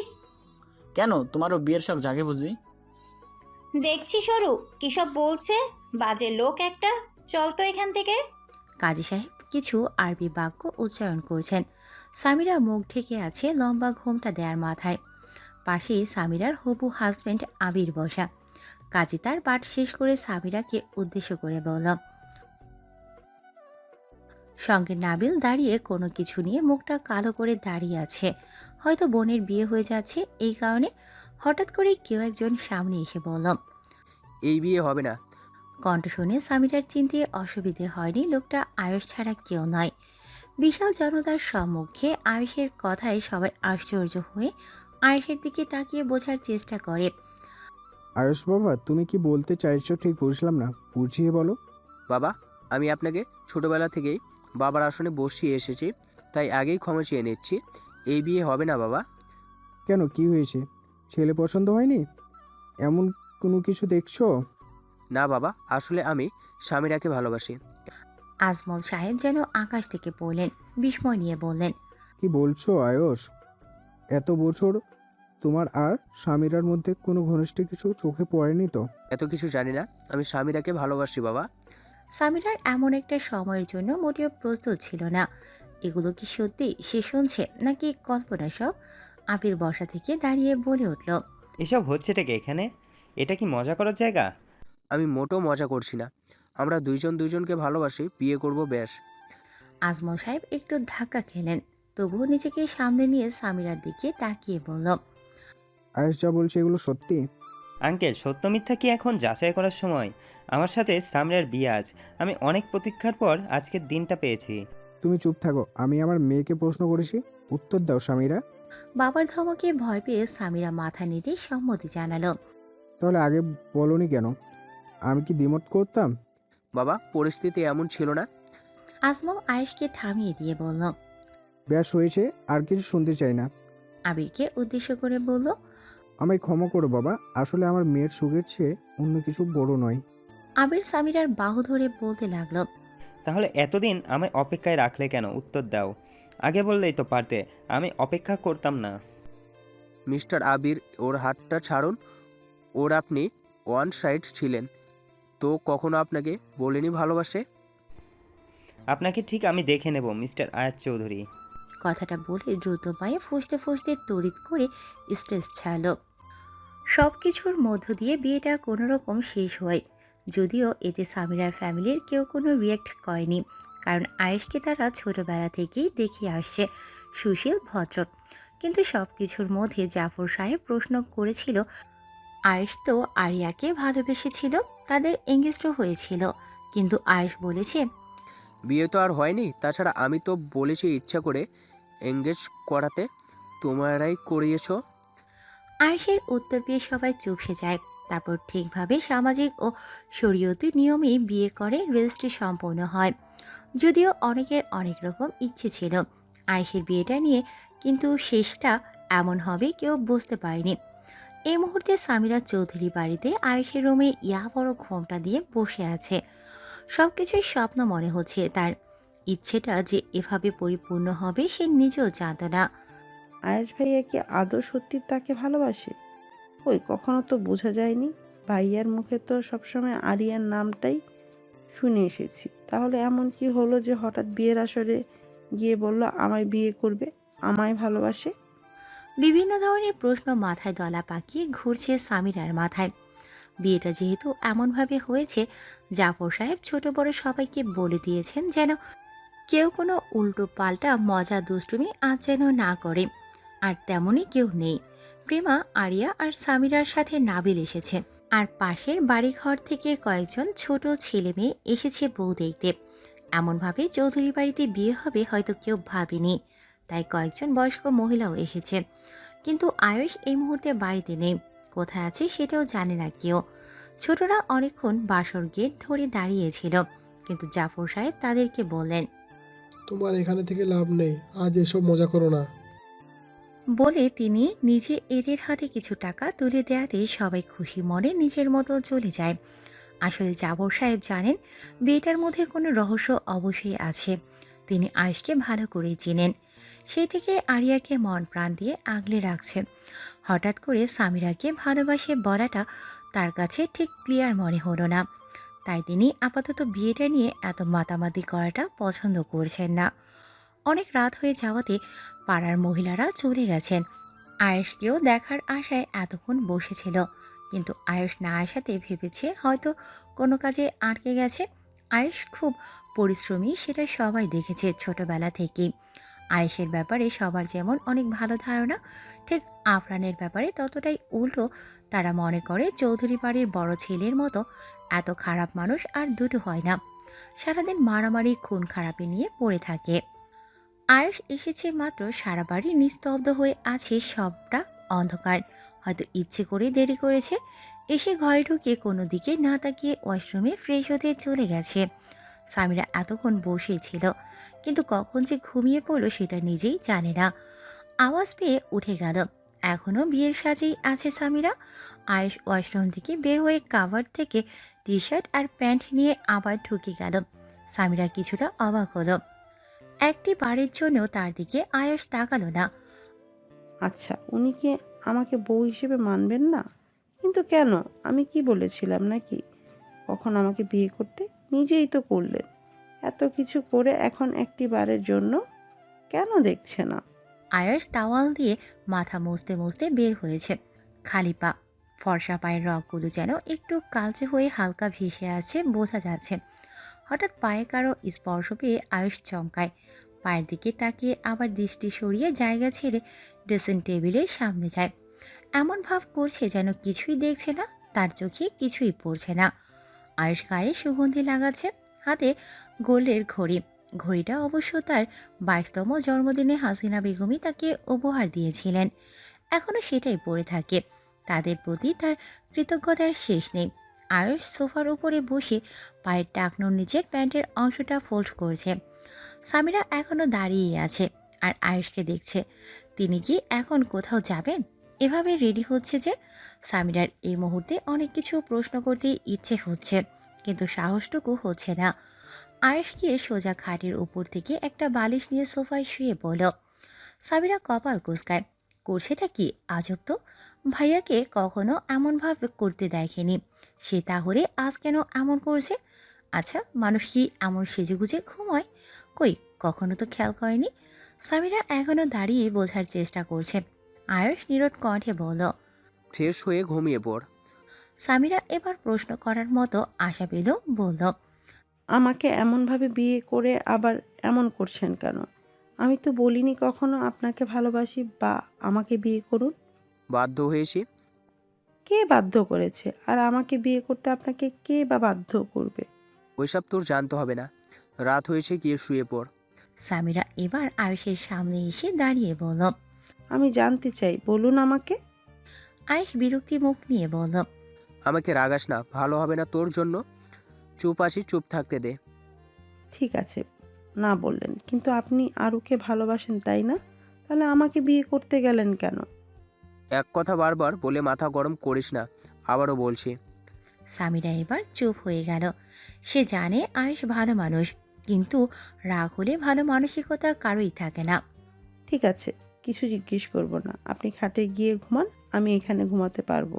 কেন, তোমারও বিয়ের শখ জাগে বুঝি? দেখছি সরু কিসব বলছে, বাজে লোক একটা, চল তো এখান থেকে। কাজী সাহেব কিছু আরবি বাক্য উচ্চারণ করছেন। সামিরা মুখ ঢেকে আছে লম্বা ঘোমটা দেয়ার মাথায়। পাশেই সামিরার হবু হাজবেন্ড আবির বসা। কাজী তার পাঠ শেষ করে সামিরাকে উদ্দেশ্য করে বলল, সঙ্গে নাবিল দাঁড়িয়ে কোনো কিছু নিয়ে মুখটা কালো করে দাঁড়িয়ে আছে। হয়তো বোনের বিয়ে হয়ে যাচ্ছে, এই কারণে। হঠাৎ করে কেউ একজন সামনে এসে বলল, এই বিয়ে হবে না। কণ্ঠ শুনে সামিরার চিনতে অসুবিধে হয়নি, লোকটা আয়ুষ ছাড়া কেউ নয়। বিশাল জনতার সম্মুখে আয়ুষের কথায় সবাই আশ্চর্য হয়ে আয়ুষের দিকে তাকিয়ে বোঝার চেষ্টা করে। আয়ুষ বাবা, তুমি কি বলতে চাইছো ঠিক বুঝলাম না, বুঝিয়ে বলো। বাবা, আমি আপনাকে ছোটবেলা থেকেই বাবার আসনে বসিয়ে এসেছি, তাই আগেই ক্ষমা চেয়ে নিচ্ছি। এই বিয়ে হবে না বাবা। কেন, কি হয়েছে? ছেলে পছন্দ হয়নি? এমন কোনো কিছু দেখছো? না বাবা, আসলে আমি স্বামীরাকে ভালোবাসি। আজমল সাহেব যেন আকাশ থেকে পড়লেন, বিস্ময় নিয়ে বললেন, কি বলছো আয়ুষ? এত বছর তোমার আর স্বামীরার মধ্যে কোনো ঘনিষ্ঠ কিছু চোখে পড়েনি তো? এত কিছু জানি না, আমি স্বামীরাকে ভালোবাসি বাবা। সামিরার এমন একটা সময়ের জন্য মোটেও প্রস্তুত ছিল না। এগুলো কি সত্যি সে শুনছে নাকি কল্পনা সব? আবির বসা থেকে দাঁড়িয়ে বলে উঠল, এসব হচ্ছেটা কি এখানে? এটা কি মজা করার জায়গা? আমি মোটেও মজা করছি না। আমরা দুইজন দুইজনকে ভালোবাসি, বিয়ে করব ব্যাস। আজমল সাহেব একটু ধাক্কা খেলেন, তবুও নিজেকে সামনে নিয়ে সামিরার দিকে তাকিয়ে বলল, আয়ুষ যা বলছে এগুলো সত্যি? আঙ্কেল, সত্য মিথ্যা কি এখন যাচাই করার সময়? আমার সাথে সামনের বিয়ে আজ। আমি অনেক প্রতীক্ষার পর আজকের দিনটা পেয়েছি। তুমি চুপ থাকো, আমি আমার মেয়েকে প্রশ্ন করেছি, উত্তর দাও স্বামীরা। বাবার ধমকে ভয় পেয়ে সামিরা মাথা নেড়ে সম্মতি জানালো। তাহলে আগে বলনি কেন? আমি কি দ্বিমত করতাম? বাবা, পরিস্থিতি এমন ছিল না। আজমল আয়েশকে থামিয়ে দিয়ে বলল। ব্যাস হয়েছে, আর কিছু শুনতে চাই না। আবিরকে উদ্দেশ্য করে বলল, আমায় ক্ষমা করো বাবা, আসলে আমার মেয়ের সুখের চেয়ে অন্য কিছু বড় নয়। আবির সামিরার বাহু ধরে বলতে লাগলো, তাহলে এতদিন আমায় অপেক্ষায় রাখলে কেন? উত্তর দাও। আগে বললেই তো পারতে, আমি অপেক্ষা করতাম না। মিস্টার আবির, ওর হাতটা ছাড়ুন। ওর আপনি ওয়ান সাইড ছিলেন তো কখনো আপনাকে বলেনি ভালোবাসে? আপনাকে ঠিক আমি দেখে নেব মিস্টার আয়াত চৌধুরী। কথাটা বলে দ্রুত পায়ে ফুসতে ফুসতে তড়িৎ করে স্টেজ ছাড়ল। সব কিছুর মধ্য দিয়ে বিয়েটা কোনো রকম শেষ হয়, যদিও এতে সামিরার ফ্যামিলির কেউ কোনো রিয়্যাক্ট করেনি, কারণ আয়েশকে তারা ছোটবেলা থেকেই দেখে আসছে সুশীল, ভদ্র। কিন্তু সব কিছুর মধ্যে জাফর সাহেব প্রশ্ন করেছিল, আয়েশ তো আরিয়াকে ভালোবেসেছিল, তাদের এঙ্গেজও হয়েছিল, কিন্তু আয়েশ বলেছে বিয়ে তো আর হয়নি। তাছাড়া আমি তো বলেছি ইচ্ছা করে এঙ্গেজ করাতে, তোমরাই করিয়েছো। আয়েশের উত্তর পেয়ে সবাই চুপসে যায়। তারপর ঠিকভাবে সামাজিক ও শরীয়তি নিয়মেই বিয়ে করে রেজিস্ট্রি সম্পন্ন হয়। যদিও অনেকের অনেক রকম ইচ্ছে ছিল আয়েশের বিয়েটা নিয়ে, কিন্তু শেষটা এমন হবে কেউ বুঝতে পারেনি। এই মুহূর্তে সামিরা চৌধুরী বাড়িতে আয়েশের রুমে ইয়া বড় ঘোমটা দিয়ে বসে আছে। সব কিছুই স্বপ্ন মনে হচ্ছে তার। ইচ্ছেটা যে এভাবে পরিপূর্ণ হবে সে নিজেও জানত না। আয়াস ভাইয়া কি আদৌ সত্যি তাকে ভালোবাসে? ওই কখনো তো বোঝা যায়নি। ভাইয়ার মুখে তো সবসময় আরিয়ার নামটাই শুনে এসেছি। তাহলে এমন কি হলো যে হঠাৎ বিয়ের আসরে গিয়ে বলল আমায় বিয়ে করবে, আমায় ভালোবাসে? বিভিন্ন ধরনের প্রশ্ন মাথায় দলা পাকিয়ে ঘুরছে সামিরার মাথায়। বিয়েটা যেহেতু এমনভাবে হয়েছে, জাফর সাহেব ছোট বড় সবাইকে বলে দিয়েছেন যেন কেউ কোনো উল্টো পাল্টা মজা দুষ্টুমি আজ যেন না করে। আর তেমনই কেউ নেই। প্রেমা, আরিয়া আর সামিরার সাথে নাবিল এসেছে। আর পাশের বাড়িঘর থেকে কয়েকজন ছোট ছেলে মেয়ে এসেছে বউ দেখতে। এমনভাবে চৌধুরী বাড়িতে বিয়ে হবে হয়তো কেউ ভাবেনি। তাই কয়েকজন বয়স্ক মহিলাও এসেছে। কিন্তু আয়ুষ এই মুহূর্তে বাড়িতে নেই। কোথায় আছে সেটাও জানে না কেউ। ছোটরা অনেকক্ষণ বাসর গেট ধরে দাঁড়িয়েছিল, কিন্তু জাফর সাহেব তাদেরকে বললেন, তোমার এখানে থেকে লাভ নেই, আজ এসব মজা করো না। বলে তিনি নিজে এদের হাতে কিছু টাকা তুলে দেয়াতে সবাই খুশি মনে নিজের মতো চলে যায়। আসলে জাফর সাহেব জানেন বিয়েটার মধ্যে কোনো রহস্য অবশ্যই আছে। তিনি আয়েশকে ভালো করে চেনেন। সেই থেকে আরিয়াকে মন প্রাণ দিয়ে আগলে রাখছে। হঠাৎ করে সামিরাকে ভালোবাসে বলাটা তার কাছে ঠিক ক্লিয়ার মনে হলো না। তাই তিনি আপাতত বিয়েটা নিয়ে এত মাতামাতি করাটা পছন্দ করছেন না। অনেক রাত হয়ে যাওয়াতে পাড়ার মহিলারা চলে গেছেন। আয়েশকেও দেখার আশায় এতক্ষণ বসেছিল, কিন্তু আয়েশ না আসাতে ভেবেছে হয়তো কোনো কাজে আটকে গেছে। আয়েশ খুব পরিশ্রমী, সেটা সবাই দেখেছে ছোটবেলা থেকেই। আয়েশের ব্যাপারে সবার যেমন অনেক ভালো ধারণা, ঠিক আফরানের ব্যাপারে ততটাই উল্টো। তারা মনে করে চৌধুরী বাড়ির বড় ছেলের মতো এত খারাপ মানুষ আর দুটো হয় না। সারাদিন মারামারি খুন খারাপি নিয়ে পড়ে থাকে। আয়ুষ এসেছে মাত্র সারা বাড়ি নিস্তব্ধ হয়ে আছে, সবটা অন্ধকার। হয়তো ইচ্ছে করে দেরি করেছে। এসে ঘরে ঢুকে কোনো দিকে না তাকিয়ে ওয়াশরুমে ফ্রেশ হতে চলে গেছে। সামিরা এতক্ষণ বসেই ছিল, কিন্তু কখন যে ঘুমিয়ে পড়ল সেটা নিজেই জানে না। আওয়াজ পেয়ে উঠে গেল। এখনও বিয়ের সাজেই আছে সামিরা। আয়ুষ ওয়াশরুম থেকে বের হয়ে কাভার থেকে টি শার্ট আর প্যান্ট নিয়ে আবার ঢুকে গেল। সামিরা কিছুটা অবাক হলো। একটি বারের জন্যও তার দিকে আয়ুষ তাকালো না। আচ্ছা, উনি কি আমাকে বউ হিসেবে মানবেন না? কিন্তু কেন? আমি কি বলেছিলাম নাকি কখন আমাকে বিয়ে করতে? নিজেই তো করলেন। এত কিছু করে এখন একটি বারের জন্য কেন দেখছে না? আয়ুষ তাওয়াল দিয়ে মাথা মুছতে মুছতে বের হয়েছে। খালি পা, ফর্সা পায়ের রগগুলো যেন একটু কালচে হয়ে হালকা ভেসে আছে, বোঝা যাচ্ছে। হঠাৎ পায়ে কারো স্পর্শ পেয়ে আয়ুষ চমকায়। পায়ের দিকে তাকিয়ে আবার দৃষ্টি সরিয়ে জায়গা ছেড়ে ড্রেসিং টেবিলের সামনে যায়। এমন ভাব করছে যেন কিছুই দেখছে না, তার চোখে কিছুই পড়ছে না। আয়ুষ গায়ে সুগন্ধি লাগাচ্ছে, হাতে গোল্ডের ঘড়ি। ঘড়িটা অবশ্য তার 22তম জন্মদিনে হাসিনা বেগমই তাকে উপহার দিয়েছিলেন। এখনও সেটাই পরে থাকে। তাদের প্রতি তার কৃতজ্ঞতার শেষ নেই। আয়ুষ সোফার উপরে বসে পায়ের টাকনোর নিচের প্যান্টের অংশটা ফোল্ড করছে। সামিরা এখনও দাঁড়িয়ে আছে আর আয়ুষকে দেখছে। তিনি কি এখন কোথাও যাবেন? এভাবে রেডি হচ্ছে যে। সামিরার এই মুহূর্তে অনেক কিছু প্রশ্ন করতে ইচ্ছে হচ্ছে, কিন্তু সাহসটুকু হচ্ছে না। আয়েশ গিয়ে সোজা খাটের উপর থেকে একটা বালিশ নিয়ে সোফায় শুয়ে পড়ল। সামিরা কপাল কুঁচকায়। করছেটা কি আজব তো। ভাইয়াকে কখনো এমনভাবে করতে দেখেনি সে, তাহলে আজ কেন এমন করছে? আচ্ছা, মানুষ কি এমন সেজেগুজে ঘুমায়? কই, কখনো তো খেয়াল করেনি। সামিরা এখনও দাঁড়িয়ে বোঝার চেষ্টা করছে। আয়ুষ নীরব কণ্ঠে বলল, ফ্রেশ হয়ে ঘুমিয়ে পড়। সামিরা এবার প্রশ্ন করার মতো আশা পেল, বলল, আমাকে এমনভাবে বিয়ে করে আবার এমন করছেন কেন? আমি তো বলিনি কখনো আপনাকে ভালোবাসি বা আমাকে বিয়ে করুন। বাধ্য হয়েছি। কে বাধ্য করেছে? আর আমাকে বিয়ে করতে আপনাকে কে বা বাধ্য করবে? ওইসব তোর জানতে হবে না। রাত হয়েছে, গিয়ে শুয়ে পড়। সামিরা এবার আয়ুষের সামনে এসে দাঁড়িয়ে বলল। আমি জানতে চাই, বলুন আমাকে। আয়ুষ বিরক্তি মুখ নিয়ে বলল, আমাকে রাগাস না, ভালো হবে না তোর জন্য। চুপ আসি, চুপ থাকতে দে। ঠিক আছে, না বললেন, কিন্তু আপনি আরুকে ভালোবাসেন তাই না? তাহলে আমাকে বিয়ে করতে গেলেন কেন? এক কথা বারবার বলে মাথা গরম করিস না, আবারও বলছি। সামিরা এবার চুপ হয়ে গেল। সে জানে আয়েশ ভালো মানুষ, কিন্তু রাগ হলে ভালো মানসিকতা কারোই থাকে না। ঠিক আছে, কিছু জিজ্ঞেস করব না। আপনি খাটে গিয়ে ঘুমান, আমি এখানে ঘুমাতে পারবো।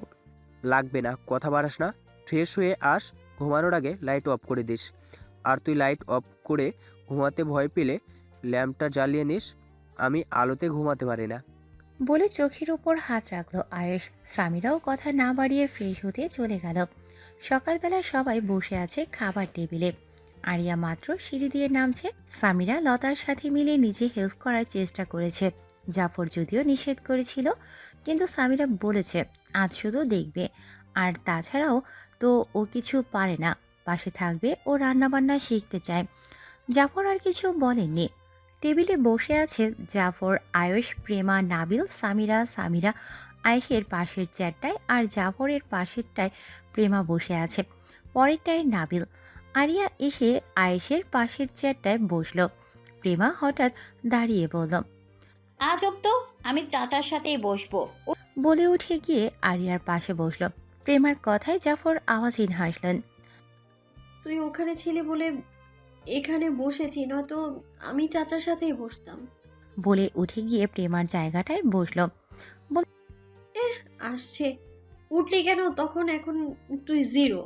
লাগবে না, কথা বাড়াস না। ফ্রেশ হয়ে আস, ঘুমানোর আগে লাইট অফ করে দিস। আর তুই লাইট অফ করে ঘুমাতে ভয় পেলে ল্যাম্পটা জ্বালিয়ে নিস। আমি আলোতে ঘুমাতে পারি না। বলে চোখের উপর হাত রাখলো আয়েশ। সামিরাও কথা না বাড়িয়ে ফ্রেশ হতে চলে গেল। সকালবেলা সবাই বসে আছে খাবার টেবিলে। আরিয়া মাত্র সিঁড়ি দিয়ে নামছে। সামিরা লতার সাথে মিলে নিজে হেল্প করার চেষ্টা করেছে। জাফর যদিও নিষেধ করেছিল, কিন্তু সামিরা বলেছে আজ শুধু দেখবে, আর তাছাড়াও তো ও কিছু পারে না, পাশে থাকবে, ও রান্নাবান্না শিখতে চায়। জাফর আর কিছু বলেননি। টেবিলে বসে আছে জাফর, আয়েশ, প্রেমা, নাবিল, সামিরা। সামিরা আয়েশের পাশের চেয়ারটায় আর জাফরের পাশেরটায় প্রেমা বসে আছে, পরেরটায় নাবিল। আরিয়া এসে আয়েশের পাশের চেয়ারটায় বসলো। প্রেমা হঠাৎ দাঁড়িয়ে বলল, আজব তো, আমি চাচার সাথেই বসবো। বলে উঠে গিয়ে আরিয়ার পাশে বসলো। প্রেমার কথায় জাফর আওয়াজহীন হাসলেন। তুই ওখানে ছিলি বলে এখানে বসেছি, নয়তো আমি চাচার সাথেই বসতাম। বলে উঠে গিয়ে প্রেমার জায়গাটায় বসলো। আসছে, উঠলি কেন তখন? এখন তুই জিরো।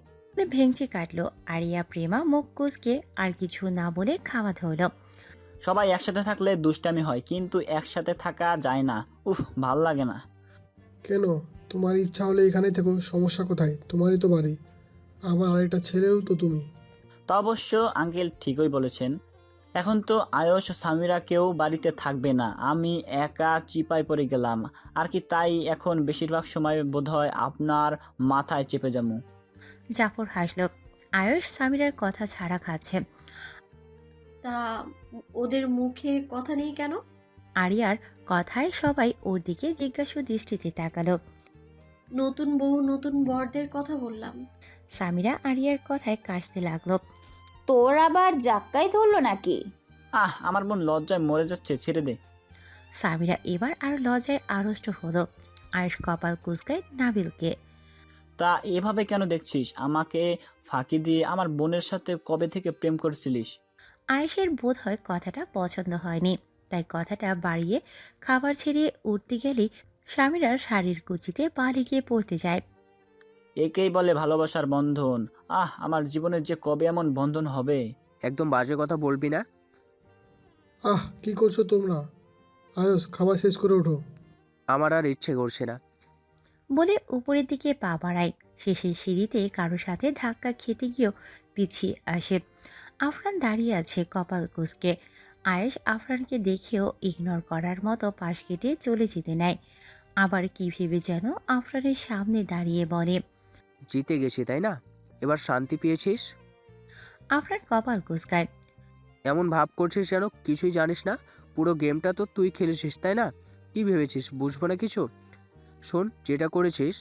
ভেঙচি কাটলো। আরিয়া প্রেমা মুখ কুঁচকে আর কিছু না বলে খাওয়া ধরলো। সবাই একসাথে থাকলে দুষ্টামি হয়, কিন্তু একসাথে থাকা যায় না। উফ, ভাল লাগে না। কেন? তোমার ইচ্ছা হলে এখানে থেকো, সমস্যা কোথায়? তোমারই তো বাড়ি, আমার আরেকটা ছেলেও তো তুমি। তা অবশ্য আঙ্কেল ঠিকই বলেছেন। এখন তো আয়ুষ সামিরা কেউ বাড়িতে থাকবে না, আমি একা চিপায় পড়ে গেলাম আর কি। তাই এখন বেশিরভাগ সময় বোধহয় আপনার মাথায় চেপে যাবো। জাফর হাসল। আয়ুষ সামিরার কথা ছাড়া খাচ্ছে। তা ওদের মুখে কথা নেই কেন? আরিয়ার কথায় সবাই ওর দিকে জিজ্ঞাসু দৃষ্টিতে তাকালো। নতুন বউ নতুন বরদের কথা বললাম। সামিরা আরিয়ার কথায় কাশতে লাগলো। তোর আবার জাক্কাই ধরলো নাকি? আমার বোন লজ্জায় মরে যাচ্ছে, ছেড়ে দে। সামিরা এবার আর লজ্জায় আড়ষ্ট হলো। আয়ুষ কপাল কুঁচকায় নাবিলকে। তা এভাবে কেন দেখছিস আমাকে? ফাঁকি দিয়ে আমার বোনের সাথে কবে থেকে প্রেম করছিলিস? আয়েশের বোধ হয় কথাটা পছন্দ হয়নি, তাই কথাটা বাড়িয়ে খাবার ছেড়ে উঠতে গেলেই স্বামীরার শাড়ির কুচিতে পা লিগিয়ে পড়তে যায়। একেই বলে ভালোবাসার বন্ধন। আমার জীবনে যে কবে এমন বন্ধন হবে। একদম বাজে কথা বলবি না। কি করছো তোমরা? আয়স, খাবার শেষ করে ওঠো। আমার আর ইচ্ছে করছে না। বলে উপরের দিকে পা বাড়ায়। শেষের সিঁড়িতে কারো সাথে ধাক্কা খেতে গিয়েও পিছিয়ে আসে। আফরান দাঁড়িয়ে আছে কপাল কুঁচকে। আয়েশ আফরানকে দেখেও ইগনোর করার মতো পাশ কেটে চলে যেতে নেয়। আবার কি ভেবে যেন আফরানের সামনে দাঁড়িয়ে বলে, জিতে গেছি তাই না? এবার শান্তি পেয়েছিস? আফরান কপাল কুঁচকায়। এমন ভাব করছিস যেন কিছুই জানিস না। পুরো গেমটা তো তুই খেলেছিস তাই না? কি ভেবেছিস বুঝবো না কিছু? শোন, যেটা করেছিস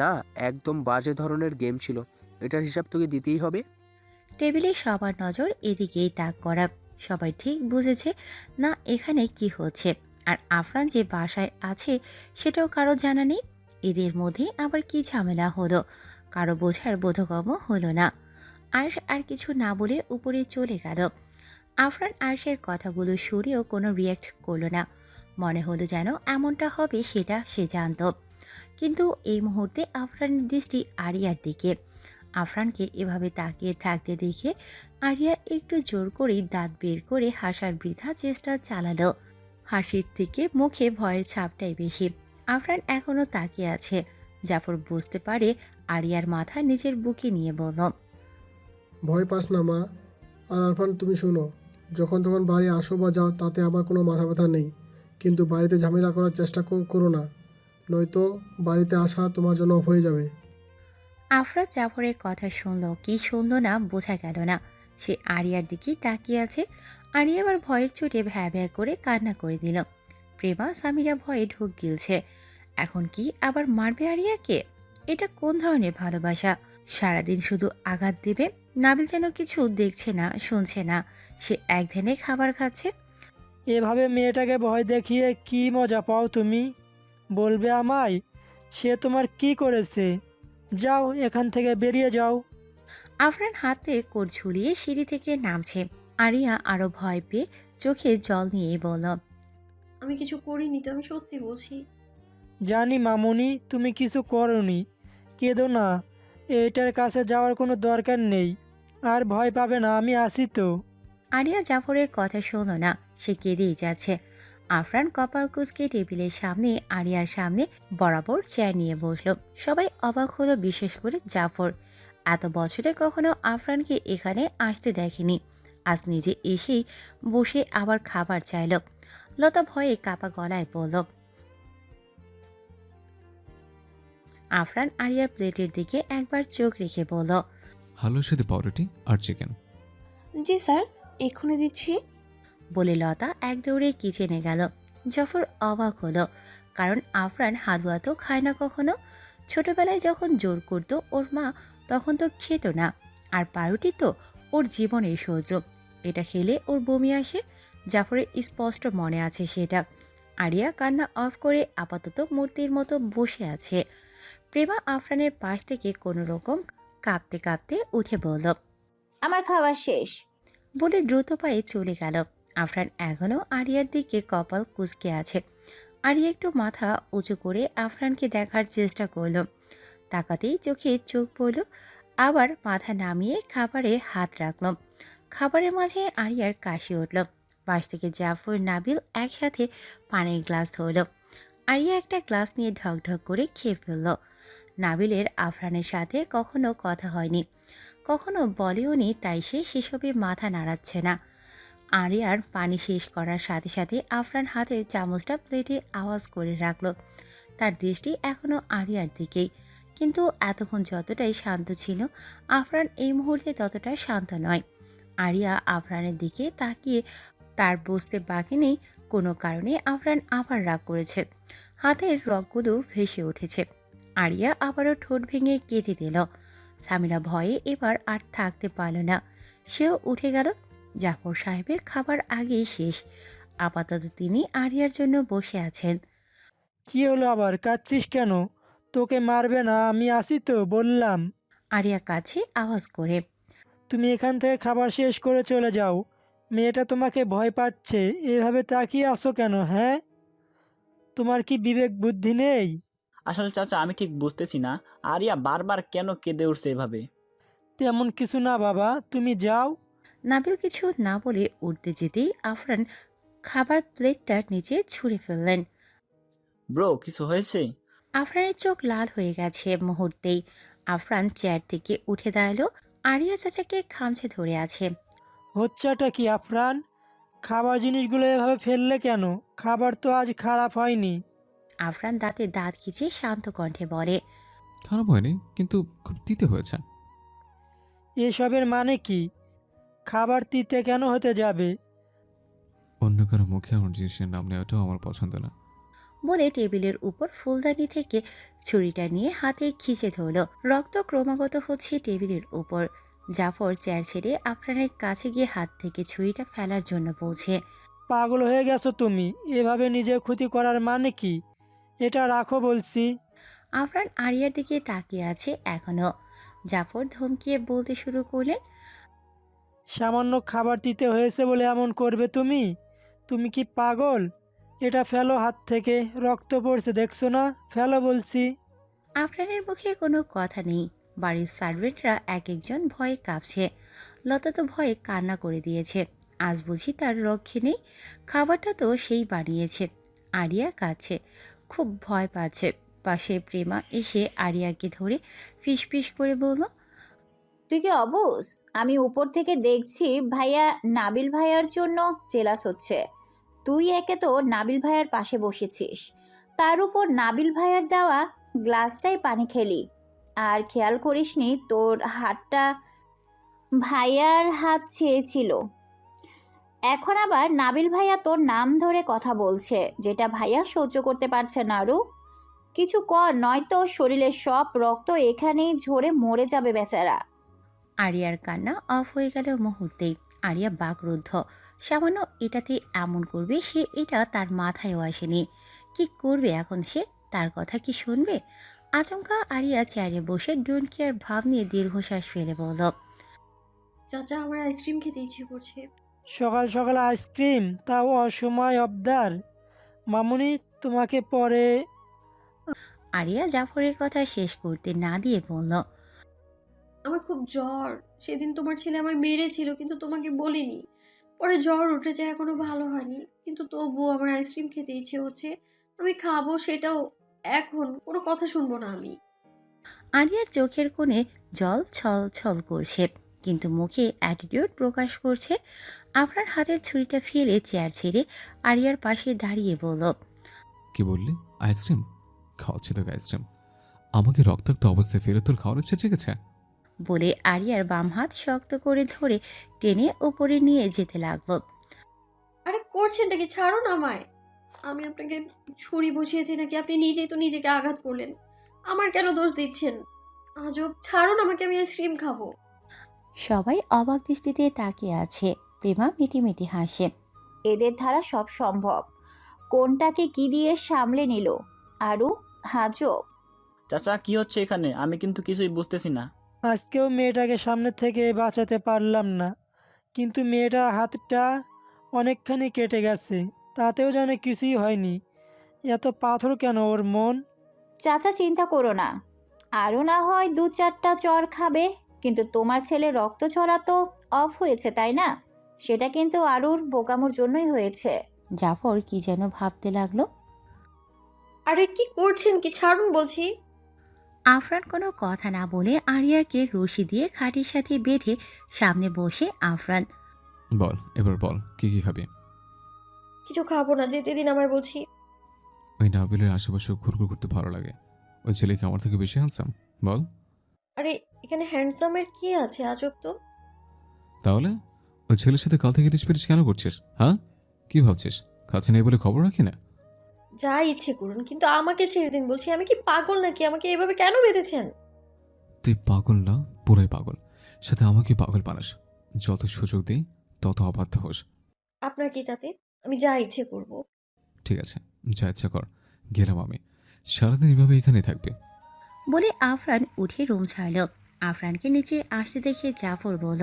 না, একদম বাজে ধরনের গেম ছিল। এটার হিসাব তোকে দিতেই হবে। টেবিলে সবার নজর এদিকেই তাক করা। সবাই ঠিক বুঝেছে না এখানে কি হচ্ছে। আর আফরান যে বাসায় আছে সেটাও কারো জানা নেই। এদের মধ্যে আবার কি ঝামেলা হলো কারো বোঝার বোধগম্য হলো না। আরশ আর কিছু না বলে উপরে চলে গেল। আফরান আরশের কথাগুলো শুনেও কোনো রিয়্যাক্ট করলো না। মনে হলো যেন এমনটা হবে সেটা সে জানত। কিন্তু এই মুহূর্তে আফরানের দৃষ্টি আরিয়ার দিকে। আফরানকে এভাবে তাকিয়ে থাকতে দেখে আরিয়া একটু জোর করেই দাঁত বের করে হাসার বৃথা চেষ্টা চালালো। হাসির থেকে মুখে ভয়ের ছাপটাই বেশি। আফরান এখনও তাকিয়ে আছে। জাফর বুঝতে পারে আরিয়ার মাথা নিজের বুকে নিয়ে বলল, ভয় পাস না মা। আর আরফান, তুমি শোনো, যখন তখন বাড়ি আসো বা যাও তাতে আমার কোনো মাথা ব্যথা নেই, কিন্তু বাড়িতে ঝামেলা করার চেষ্টা করো না, নয়তো বাড়িতে আসা তোমার জন্য অফ হয়ে যাবে। আফরান জাফরের কথা শুনল কি শুনল না বোঝা গেল না। সে আরিয়ার দিকেই তাকিয়ে আছে। আরিয়া আবার ভয়ের চোটে ভ্যা ভ্যা করে কান্না করে দিল। প্রেমা সামিরা ভয়ে ঢোক গিলছে। এখন কি আবার মারবে আরিয়াকে? এটা কোন ধরনের ভালোবাসা? সারাদিন শুধু আঘাত দেবে। নাবিল যেন কিছু দেখছে না, শুনছে না। সে এক ধ্যানে খাবার খাচ্ছে। এভাবে মেয়েটাকে ভয় দেখিয়ে কি মজা পাও তুমি? বলবে আমায় সে তোমার কি করেছে? যাও এখান থেকে বেরিয়ে যাও। আফরান হাতে কোট ঝুলিয়ে সিঁড়ি থেকে নামছে। আরিয়া আরো ভয় পেয়ে চোখে জল নিয়ে বলল, আমি কিছু করিনি তো, আমি সত্যি বলছি। জানি মামুনি তুমি কিছু করনি, কেঁদো না, এইটার কাছে যাওয়ার কোনো দরকার নেই, আর ভয় পাবে না, আমি আছি তো। আরিয়া জাফরের কথা শোনো না, সে কেঁদেই যাচ্ছে। আফরান কপাল কুঁচকে টেবিলের সামনে আরিয়ার সামনে বরাবর চেয়ার নিয়ে বসলো। সবাই অবাক হলো, বিশেষ করে জাফর। এত বছরে কখনো আফরানকে এখানে আসতে দেখেনি, আজ নিজে এসেই বসে আবার খাবার চাইল। লতা ভয়ে কাপা গলায় বলল। আফরান আরিয়ার প্লেটের দিকে একবার চোখ রেখে বলল, হালুর সাথে পাউরুটি আর চিকেন। জি স্যার, এক্ষুনি দিচ্ছি। বলে লতা এক দৌড়ে কিচেনে গেল। জাফর অবাক হলো, কারণ আফরান হালুয়া তো খায় না কখনো। ছোটবেলায় যখন জোর করতো ওর মা, তখন তো খেত না। আর পাউরুটি তো ওর জীবনের শত্রু, এটা খেলে ওর বমি আসে। জাফরের স্পষ্ট মনে আছে সেটা। আরিয়া কান্না অফ করে আপাতত মূর্তির মতো বসে আছে। প্রেমা আফরানের পাশ থেকে কোনো রকম কাঁপতে কাঁপতে উঠে বলল, আমার খাবার শেষ। বলে দ্রুত পায়ে চলে গেল। আফরান এখনও আরিয়ার দিকে কপাল কুঁচকে আছে। আরিয়া একটু মাথা উঁচু করে আফরানকে দেখার চেষ্টা করলো। তাকাতেই চোখে চোখ পড়ল, আবার মাথা নামিয়ে খাবারে হাত রাখল। খাবারের মাঝে আরিয়ার কাশি উঠল। পাশ থেকে জাফর নাবিল একসাথে পানির গ্লাস ধরল। আরিয়া একটা গ্লাস নিয়ে ঢকঢক করে খেয়ে ফেলল। নাবিলের আফরানের সাথে কখনো কথা হয়নি, কখনো বলেওনি, তাই সে সেসবে মাথা নাড়াচ্ছে না। আরিয়ার পানি শেষ করার সাথে সাথে আফরান হাতের চামচটা প্লেটে আওয়াজ করে রাখল। তার দৃষ্টি এখনও আরিয়ার দিকেই, কিন্তু এতক্ষণ যতটাই শান্ত ছিল, আফরান এই মুহূর্তে ততটা শান্ত নয়। আরিয়া আফরানের দিকে তাকিয়ে তার বুঝতে বাকি নেই কোনো কারণে আফরান আবার রাগ করেছে। হাতের রগগুলো ভেসে উঠেছে। আরিয়া আবারও ঠোঁট ভেঙে কেঁদে দিল। সামিরা ভয়ে এবার আর থাকতে পারল না, সেও উঠে গেল। জাফর সাহেবের খাবার আগেই শেষ। আপাতত তিনি আরিয়ার জন্য বসে আছেন। কি হলো আবার, কাঁদছিস কেন? তোকে মারবে না, আমি আসি তো, বললাম। আরিয়া কাছে আওয়াজ করে, তুমি এখান থেকে খাবার শেষ করে চলে যাও। মেয়েটা তোমাকে ভয় পাচ্ছে, এভাবে তাকিয়ে আসো কেন? হ্যাঁ, তোমার কি বিবেক বুদ্ধি নেই? আসলে চাচা আমি ঠিক বুঝতেছি না, আরিয়া বারবার কেন কেঁদে উঠছে এভাবে। তেমন কিছু না বাবা, তুমি যাও। নাবিল কিছু না বলে উঠতে যেতেই আফরান খাবার প্লেটটা নিচে ছুঁড়ে ফেললেন। ব্রো কিছু হয়েছে? আফরানের চোখ লাল হয়ে গেছে মুহূর্তেই। আফরান চেয়ার থেকে উঠে দাঁড়ালো। আরিয়া চাচাকে খামছে ধরে আছে। হচ্ছেটা কি আফরান? খাবার জিনিসগুলো এভাবে ফেললে কেন? খাবার তো আজ খারাপ হয়নি। আফরান দাঁতে দাঁত খিচে শান্ত কণ্ঠে বলে, খারাপ হয়নি, কিন্তু খুব তিতে হয়েছে। এসবের মানে কি? খাবার তিতে কেন হতে যাবে? অন্য কারো মুখে আমার জিনিসের নাম নেওয়াটাও আমার পছন্দ না। বলে টেবিলের উপর ফুলদানি থেকে ছুরিটা নিয়ে হাতে খিচে ধরল। রক্ত ক্রমাগত হচ্ছে টেবিলের উপর। জাফর চেয়ার ছেড়ে আফরানের কাছে গিয়ে হাত থেকে ছুরিটা ফেলার জন্য বলছে, পাগল হয়ে গেছো তুমি? এভাবে নিজের ক্ষতি করার মানে কি? এটা রাখো বলছি। আফরান আরিয়ার দিকে তাকিয়ে আছে এখনো। জাফর ধমকিয়ে বলতে শুরু করলেন, সামান্য খাবার দিতে হয়েছে বলে এমন করবে তুমি? তুমি কি পাগল? এটা ফেলো হাত থেকে, রক্ত পড়ছে দেখছো না? ফেলো বলছি। আফরানের মুখে কোনো কথা নেই। বাড়ির সার্ভেন্টরা এক একজন ভয়ে কাঁপছে। লতা তো ভয়ে কান্না করে দিয়েছে। আজ বুঝি তার রক্ষে নেই। খাবারটা তো সেই বানিয়েছে। আরিয়া কাঁদছে, খুব ভয় পাচ্ছে। পাশে প্রেমা এসে আরিয়াকে ধরে ফিসফিস করে বলল, তুই কি অবুঝ? আমি উপর থেকে দেখছি ভাইয়া নাবিল ভাইয়ার জন্য জেলাস হচ্ছে। তুই একে তো নাবিল ভাইয়ার পাশে বসেছিস, তার উপর নাবিল ভাইয়ার দেওয়া গ্লাসটাই পানি খেলি, আর খেয়াল করিসনি তোর হাতটা ভাইয়ার হাত ছেয়েছিল। এখন আবার নাবিল ভাইয়া তোর নাম ধরে কথা বলছে, যেটা ভাইয়া সহ্য করতে পারছে না। আরু কিছু কর, নয়তো শরীরের সব রক্ত এখানেই ঝরে মরে যাবে বেচারা। আরিয়ার কান্না অফ হয়ে গেল মুহূর্তেই। আরিয়া বাকরুদ্ধ। সামান্য এটাতে এমন করবে, সে এটা তার মাথায়ও আসেনি। কি করবে এখন সে? তার কথা কি শুনবে? আচমকা আরিয়া চেয়ারে বসে ডোন্ট কেয়ার ভাব নিয়ে দীর্ঘশ্বাস ফেলে বলল, চাচা আমার আইসক্রিম খেতে ইচ্ছে করছে। সকাল সকাল আইসক্রিম, তাও অসময় অবদার। মামুনি, তোমাকে পরে। আরিয়া জাফরের কথা শেষ করতে না দিয়ে বলল, আমার খুব জ্বর। সেদিন তোমার ছেলে আমায় মেরেছিল, কিন্তু তোমাকে বলিনি। পরে জ্বর উঠেছে, এখনো ভালো হয়নি, কিন্তু তবুও আমার আইসক্রিম খেতে ইচ্ছে হচ্ছে। আমি খাবো, সেটাও এখন। কোনো কথা শুনবো না আমি। আরিয়ার চোখের কোণে জল ছল ছল করছে, কিন্তু মুখে অ্যাটিটিউড প্রকাশ করছে। আফরান হাতের ছুরিটা ফেলে চেয়ার ছেড়ে আরিয়ার পাশে দাঁড়িয়ে বলল, কি বললি? আইসক্রিম খাওয়াচ্ছি তোকে আইসক্রিম? আমাকে রক্তাক্ত অবস্থায় ফেলে তোর খাওয়ার ইচ্ছে জেগেছে? বলে আরিয়ার বাম হাত শক্ত করে ধরে টেনে ওপরে নিয়ে যেতে লাগলো। আরে করছেনটা কি? ছাড়ুন আমায়। আমি আপনাকে ছুরি বসিয়েছি নাকি? আপনি নিজেই তো নিজেকে আঘাত করলেন। আমার কেন দোষ দিচ্ছেন? আজব। ছাড়ুন আমাকে, আমি আইসক্রিম খাবো। সবাই অবাক দৃষ্টিতে তাকিয়ে আছে। প্রেমা মিটিমিটি হাসে। এদের ধারা সব সম্ভব। কোনটাকে কি দিয়ে সামলে নিল আরু, হাজব। চাচা কি হচ্ছে এখানে? আমি কিন্তু কিছুই বুঝতেছি না। আজকেও মেয়েটাকে সামনে থেকে বাঁচাতে পারলাম না, কিন্তু মেয়েটার হাতটা অনেকখানি কেটে গেছে, তাতেও যেন কিছুই হয়নি। এত পাথর কেন ওর মন? চাচা চিন্তা করো না, আরও না হয় 2-4টা চর খাবে, কিন্তু তোমার ছেলে রক্ত ছড়া তো অফ হয়েছে, তাই না? সেটা কিন্তু আরুর বোকামোর জন্যই হয়েছে। জাফর কি যেন ভাবতে লাগলো। আরে কি করছেন কি? ছাড়ুন বলছি। আফরান কোনো কথা না বলে আরিয়াকে রশি দিয়ে খাটের সাথে বেঁধে সামনে বসে আফরান। বল, এবার বল, কি কি খাবি? কিছু খাবো না, যেতে দিন আমায় বলছি। ওই নাবিলের আশেপাশে ঘুরঘুর করতে ভালো লাগে। ওই ছেলে কি আমার থেকে বেশি হ্যান্ডসাম? বল। আরে এখানে হ্যান্ডসামের কি আছে? আজব তো। তাহলে ওই ছেলের সাথে কাল থেকে রিচ কেন করছিস? হ্যাঁ, কি ভাবছিস? কাছে নেই বলে খবর রাখি না? যা ইচ্ছে করুন, কিন্তু আমাকে ছেড়ে দিন বলছি। আমি কি পাগল নাকি? আমাকে এভাবে কেন বেঁধেছেন? তুই পাগল না, পুরাই পাগল। সাথে আমাকে পাগল বানাস। যত সুযোগ দিই তত অবাধ্য হোস। আপনার কি তাতে? আমি যা ইচ্ছে করব। ঠিক আছে, যা ইচ্ছা কর। গেলাম আমি। সারাদিন এভাবে এখানেই থাকবে? বলে আফরান উঠে রুম ছাড়ল। আফরানকে নিচে আসতে দেখে জাফর বলল,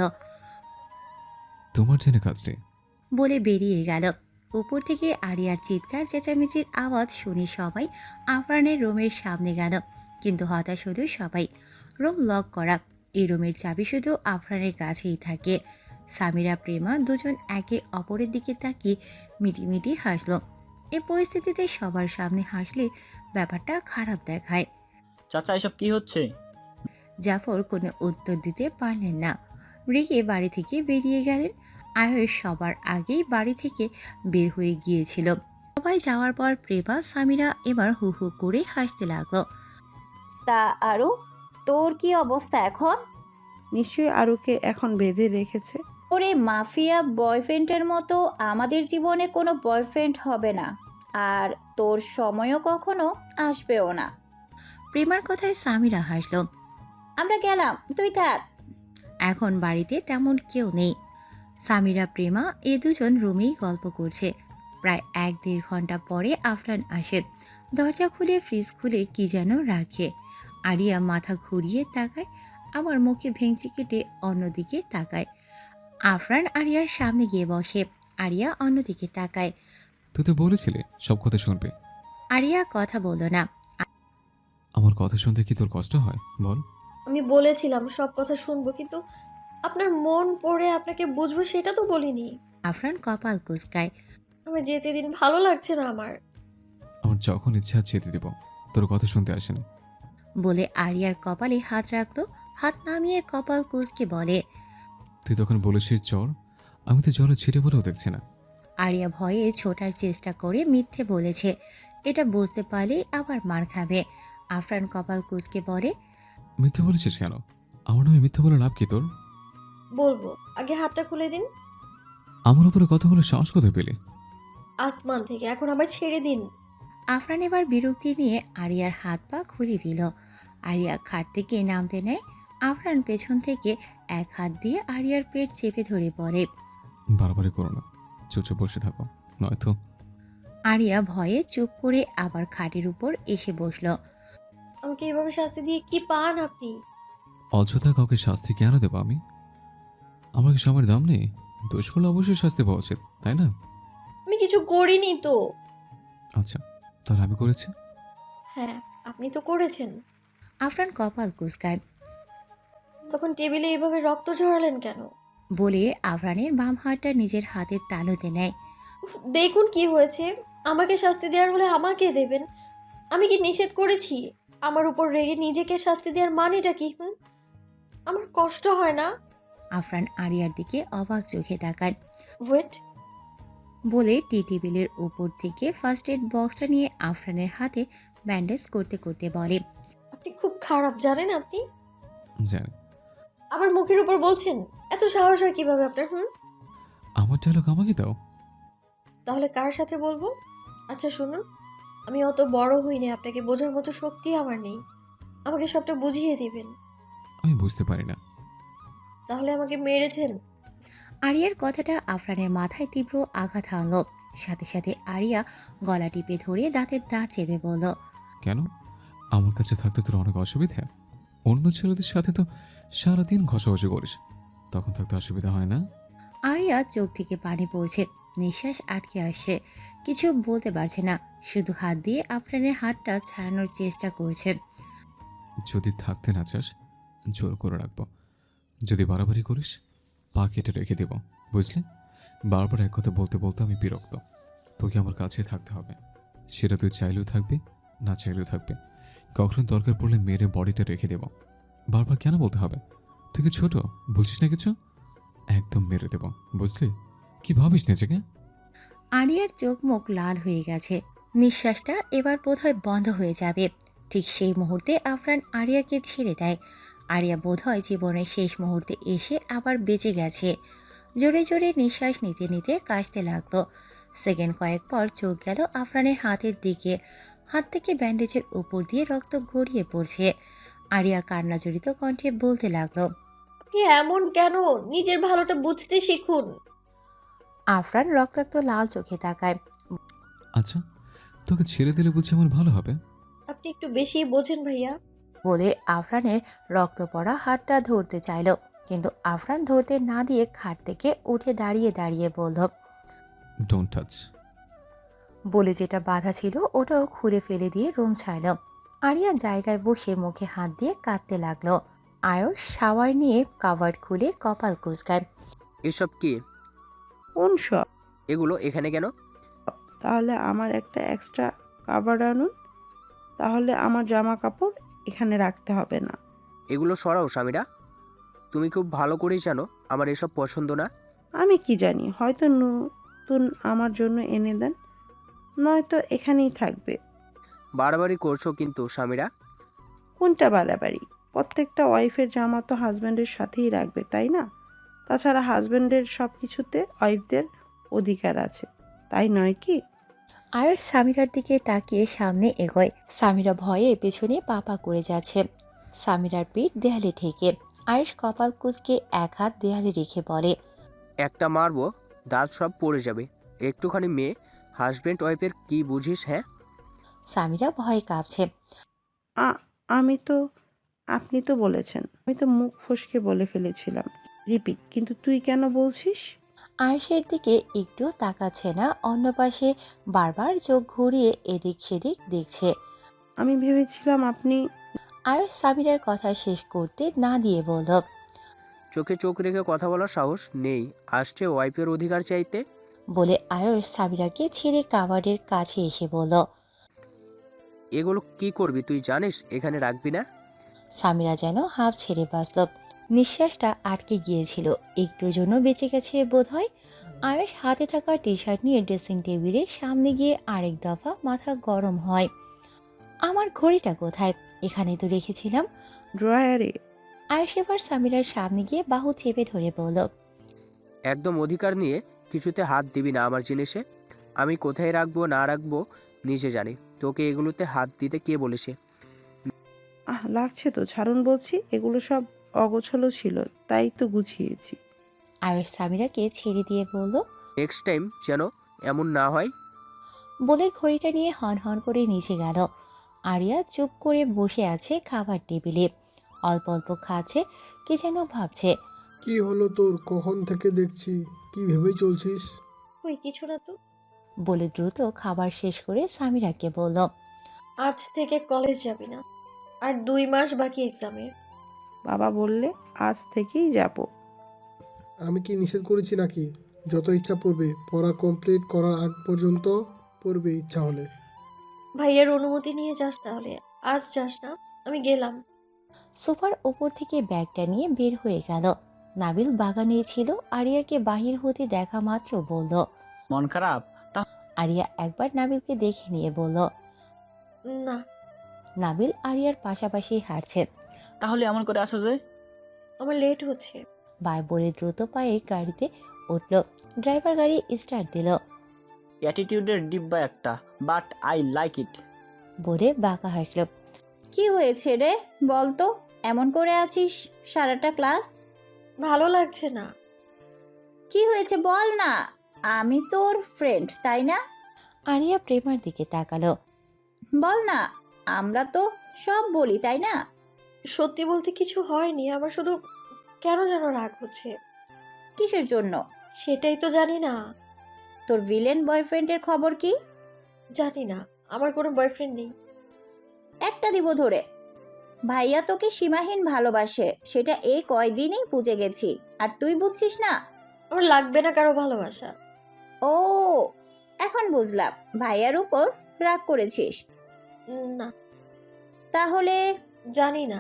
তোমার জেনে কাজ নেই। বলে বেরিয়ে গেল। উপর থেকে আরিয়ার চিৎকার চেঁচামেচির আওয়াজ শুনে সবাই আফরানের রুমের সামনে গেল, কিন্তু হতাশ হলো সবাই। রুম লক করা। এই রুমের চাবি শুধু আফরানের কাছেই থাকে। সামিরা প্রেমা দুজন একে অপরের দিকে তাকিয়ে মিটিমিটি হাসলো। এ পরিস্থিতিতে সবার সামনে হাসলে ব্যাপারটা খারাপ দেখায়। চাচা এসব কি হচ্ছে? জাফর কোনো উত্তর দিতে পারলেন না। রেগে বাড়ি থেকে বেরিয়ে গেলেন। আয়ুষ সবার আগেই বাড়ি থেকে বের হয়ে গিয়েছিল। সবাই যাওয়ার পর প্রেমা সামিরা এবার হু হু করে হাসতে লাগলো। তা আরু, তোর কি অবস্থা এখন? নিশ্চয়ই আরুকে এখন বেঁধে রেখেছে। ওরে মাফিয়া বয়ফ্রেন্ডের মতো আমাদের জীবনে কোনো বয়ফ্রেন্ড হবে না, আর তোর সময়ও কখনো আসবেও না। প্রেমার কথায় সামিরা হাসলো। আমরা গেলাম, তুই থাক। এখন বাড়িতে তেমন কেউ নেই। সামিরা প্রেমা এ দুজন রুমেই গল্প করছে। প্রায় 1-1.5 ঘন্টা পরে আফরান আসে। দরজা খুলে ফ্রিজ খুলে কি যেন রাখে। আরিয়া মাথা ঘুরিয়ে তাকায়, আবার মুখে ভেঙচি কেটে অন্যদিকে তাকায়। আফরান আরিয়ার সামনে গিয়ে বসে। আরিয়া অন্যদিকে তাকায়। তুই তো বলেছিলি সব কথা শুনবি। আরিয়া কথা বলল না। আমার কথা শুনতে কি তোর কষ্ট হয়? বল। আমি বলেছিলাম সব কথা শুনবো, কিন্তু আপনার মন পড়ে আপনাকে বুঝবো সেটা তো বলিনি। আফরান কপাল কুঁচকায়। আমি যেতে দিন, ভালো লাগছে না আমার। আমার যখন ইচ্ছা যেতে দিব, তোর কথা শুনতে আসেনি। বলে আরিয়ার কপালে হাত রাখলো। হাত নামিয়ে কপাল কুঁচকে বলে, তুই তখন বলেছিস জ্বর, আমি তো জ্বরে ছিটে পড়েও দেখছি না। আরিয়া ভয়ে ছোটার চেষ্টা করে মিথ্যে বলেছে। এটা বুঝতে পারলে আবার মার খাবে। আফরান কপাল কুঁচকে বলে, মিথ্যা বলেছিস কেন? আমার নামে মিথ্যা বলে লাভ কি তোর? বলবো, আগে হাতটা খুলে দিন। আমার উপরে কথা বলে সাহস কোথায় পেলি? আসমান থেকে। এখন আবার ছেড়ে দিন। আফরান এবার বিরক্তি নিয়ে আরিয়ার হাত পা খুলে দিল। আরিয়া খাট থেকে নামতে নেয়। আফরান পেছন থেকে এক হাত দিয়ে আরিয়ার পেট চেপে ধরে বলে, বারবারই করো না, চুপচাপ বসে থাকো, নয়তো। আরিয়া ভয়ে চুপ করে আবার খাটের উপর এসে বসল। আমাকে এভাবে শাস্তি দিয়ে কি পান আপনি? অযথা কাউকে শাস্তি কেন দেবো আমি? আমার কি সময়ের দাম নেই? দোষ করলে অবশ্যই শাস্তি পাওয়া উচিত, তাই না? আমি কিছু করিনি তো। আচ্ছা, তাহলে আমি করেছি। হ্যাঁ, আপনি তো করেছেন। আফরান কপাল কুঁচকায়। তখন টেবিলে এভাবে রক্ত ঝরালেন কেন? বলে আফরানের বাম হাতটা নিজের হাতের তালুতে নেয়। উফ, দেখুন কি হয়েছে। আমাকে শাস্তি দেওয়ার হলে আমাকে দেবেন। আমি কি নিষেধ করেছি? আমার উপর রেগে নিজেকে শাস্তি দেওয়ার মানেটা কি? আমার কষ্ট হয় না? আফরান আরিয়ার দিকে অবাক চোখে তাকায়। ওয়েট। বলে টি টেবিলের উপর থেকে ফার্স্ট এড বক্সটা নিয়ে আফরানের হাতে ব্যান্ডেজ করতে করতে বলে, আপনি খুব খারাপ, জানেন আপনি? জানি। আবার মুখের উপর বলছেন? এত সাহস হয় কিভাবে আপনার? আমার ডায়লগ আমাকে দাও। তাহলে কার সাথে বলবো? আচ্ছা শুনুন, আমি অত বড় হইনি, আপনাকে বোঝার মতো শক্তি আমার নেই। আমাকে সবটা বুঝিয়ে দিবেন। আমি বুঝতে পারি না। তাহলে আমাকে মেরেছেন? আরিয়ার কথাটা আফরানের মাথায় তীব্র আঘাত হানল। সাথে সাথে আরিয়া গলা টিপে ধরে দাঁতের দাঁত চেপে বলল, কেন? আমার কাছে থাকতে তোর অনেক অসুবিধা। অন্য ছেলেদের সাথে তো সারাদিন ঘষাঘষি করিস, তখন থাকতে অসুবিধা হয় না? আরিয়া চোখ থেকে পানি পড়ছে, নিঃশ্বাস আটকে আসছে, কিছু বলতে পারছে না, শুধু হাত দিয়ে আফরানের হাতটা ছাড়ানোর চেষ্টা করছে। যদি থাকতে না চাস জোর করে রাখবো, যদি বাড়াবাড়ি করিস পা কেটে রেখে দেব, বুঝলি? বারবার এক কথা বলতে বলতে আমি বিরক্ত। তোকে আমার কাছে থাকতে হবে, সেটা তুই চাইলেও থাকবি, না চাইলেও থাকবি। কখনো দরকার পড়লে মেরে বডিটা রেখে দেব। বারবার কেন বলতে হবে? তুই কি ছোট, বুঝছিস না কিছু? একদম মেরে দেব, বুঝলি? কি ভাবিস নিজেকে? আরিয়ার চোখ মুখ লাল হয়ে গেছে, নিঃশ্বাসটা এবার বোধহয় বন্ধ হয়ে যাবে। ঠিক সেই মুহূর্তে আফরান আরিয়াকে ছেড়ে দেয়। আরিয়া বোধহয় জীবনের শেষ মুহূর্তে এসে আবার বেঁচে গেছে। জোরে জোরে নিঃশ্বাস নিতে নিতে কাশতে লাগলো। সেকেন্ড কয়েক পর চোখ গেল আফরানের হাতের দিকে। হাত থেকে ব্যান্ডেজের উপর দিয়ে রক্ত গড়িয়ে পড়ছে। আরিয়া কান্নাজড়িত কণ্ঠে বলতে লাগলো, আপনি এমন কেন? নিজের ভালোটা বুঝতে শিখুন। আফরান রক্তাক্ত লাল চোখে তাকায়। আচ্ছা, তোকে ছেড়ে দিলে বুঝছি আমার ভালো হবে? আপনি একটু বেশি বোঝেন ভাইয়া। বলে আফরানের রক্ত পড়া হাতটা ধরতে চাইল, কিন্তু আফরান ধরতে না দিয়ে খাট থেকে উঠে দাঁড়িয়ে দাঁড়িয়ে বলল, ডোন্ট টাচ। বলে যেটা বাধা ছিল ওটাও খুলে ফেলে দিয়ে রুম ছাড়ল। আরিয়া জায়গায় বসে মুখে হাত দিয়ে কাঁদতে লাগলো। আয়ুষ শাওয়ার নিয়ে কাভার খুলে কপাল কুঁচকায়। এসব কি? কোন সব? এগুলো এখানে কেন? তাহলে আমার একটা এক্সট্রা কাভার আনুন, তাহলে আমার জামা কাপড় এখানে রাখতে হবে না। এগুলো সরাও স্বামীরা। তুমি খুব ভালো করেই জানো আমার এসব পছন্দ না। আমি কি জানি, হয়তো নতুন আমার জন্য এনে দেন, নয়তো এখানেই থাকবে। বাড়াবাড়ি করছো কিন্তু স্বামীরা। কোনটা বাড়াবাড়ি? প্রত্যেকটা ওয়াইফের জামা তো হাজব্যান্ডের সাথেই রাখবে, তাই না? তাছাড়া হাজব্যান্ডের সব কিছুতে ওয়াইফদের অধিকার আছে, তাই নয় কি? আয়ুষ সামিরার দিকে তাকিয়ে সামনে এগোয়। সামিরা ভয়ে পেছনে পা করে যাচ্ছে। সামিরার পিঠ দেয়ালে ঠেকে। আয়ুষ কপাল কুঁচকে এক হাত দেয়ালে রেখে বলে, একটা মারবো, দাঁত সব পড়ে যাবে। একটুখানি মেয়ে হাজব্যান্ড ওয়াইফের কি বুঝিস? হ্যাঁ। সামিরা ভয়ে কাঁপছে। আমি তো, আপনি তো বলেছেন, আমি তো মুখ ফসকে বলে ফেলেছিলাম। রিপিট, কিন্তু তুই কেন বলছিস? আয়ুষের দিকে একটু তাকাচ্ছে না, অন্য পাশে বারবার চোখ ঘুরিয়ে এদিক সেদিক দেখছে। আমি ভেবেছিলাম আপনি। আয়ুষ সামিরার কথা শেষ করতে না দিয়ে বলল, চোখে চোখ রেখে কথা বলার সাহস নেই আসছে ওয়াইফের অধিকার চাইতে। বলে আয়ুষ সামিরাকে ছেড়ে কাভারের কাছে এসে বলল, এগুলো কি করবি তুই জানিস এখানে রাখবি না। সামিরা যেন হাঁপ ছেড়ে বাঁচল। নিঃশ্বাসটা আটকে গিয়েছিল, একটুর জন্য বেঁচে গেছে বোধহয়। আয়ুষ হাতে থাকা টি শার্ট নিয়ে ড্রেসিং টেবিলের সামনে গিয়ে আরেক দফা মাথা গরম হয়। আমার ঘড়িটা কোথায়? এখানে তো রেখেছিলাম। ড্রয়ারে। আয়ুষ এবার সামিরার সামনে গিয়ে বাহু চেপে ধরে বলল, একদম অধিকার নিয়ে কিছুতে হাত দিবি না আমার জিনিসে। আমি কোথায় রাখবো না রাখবো নিজে জানি। তোকে এগুলোতে হাত দিতে কে বলেছে? লাগছে তো, ছাড়ুন বলছি। এগুলো সব অগোছলো ছিল, তাই তো গুছিয়েছি। আয়ুষ সামিরাকে ছেড়ে দিয়ে বলল, নেক্সট টাইম যেন এমন না হয়। বলে ঘড়িটা নিয়ে হন হন করে নিচে গেল। আরিয়া চুপ করে বসে আছে খাবার টেবিলে, অল্প অল্প খাচ্ছে, কি যেন ভাবছে। কি হলো তোর? কখন থেকে দেখছি কি ভেবেই চলছিস? কই কিছু না তো। বলে দ্রুত খাবার শেষ করে সামিরাকে বলল, আজ থেকে কলেজ যাবি না, আর 2 মাস বাকি এক্সামের। বাবা বললে আজ থেকেই যাব। আমি কি নিষেধ করেছি নাকি? যত ইচ্ছা পড়বে, পড়া কমপ্লিট করার আগ পর্যন্ত পড়বে ইচ্ছা হলে। ভাইয়ার অনুমতি নিয়ে যাস তাহলে। আজ যাস না, আমি গেলাম। সোফার ওপর থেকে ব্যাগটা নিয়ে বের হয়ে গেল। নাবিল বাগানে ছিল, আরিয়াকে বাহির হতে দেখা মাত্র বলল। মন খারাপ? আরিয়া একবার নাবিলকে দেখে নিয়ে বলল। না। নাবিল আরিয়ার পাশাপাশি হাঁটছে। তাহলে এমন করে আসো যে? আমার লেট হচ্ছে। বাই বলে দ্রুত পায়ে গাড়িতে উঠল। ড্রাইভার গাড়ি স্টার্ট দিল। অ্যাটিটিউডের ডিব্বা একটা, বাট আই লাইক ইট। বলে বাঁকা হাসল। কি হয়েছে রে বল তো, এমন করে আছিস সারাটা ক্লাস? ভালো লাগছে না। কি হয়েছে বল না, আমি তোর ফ্রেন্ড তাই না? আরিয়া প্রেমার দিকে তাকালো। বল না, আমরা তো সব বলি তাই না? সত্যি বলতে কিছু হয়নি, আমার শুধু কেন যেন রাগ হচ্ছে। কিসের জন্য? সেটাই তো জানি না। তোর ভিলেন বয়ফ্রেন্ডের খবর কি? জানি না, আমার কোনো বয়ফ্রেন্ড নেই। একটা দিব ধরে। ভাইয়া তোকে সীমাহীন ভালোবাসে, সেটা এই কয়দিনই বুঝে গেছি, আর তুই বুঝছিস না। আমার লাগবে না কারো ভালোবাসা। ও, এখন বুঝলাম ভাইয়ার উপর রাগ করেছিস। না। তাহলে? জানি না।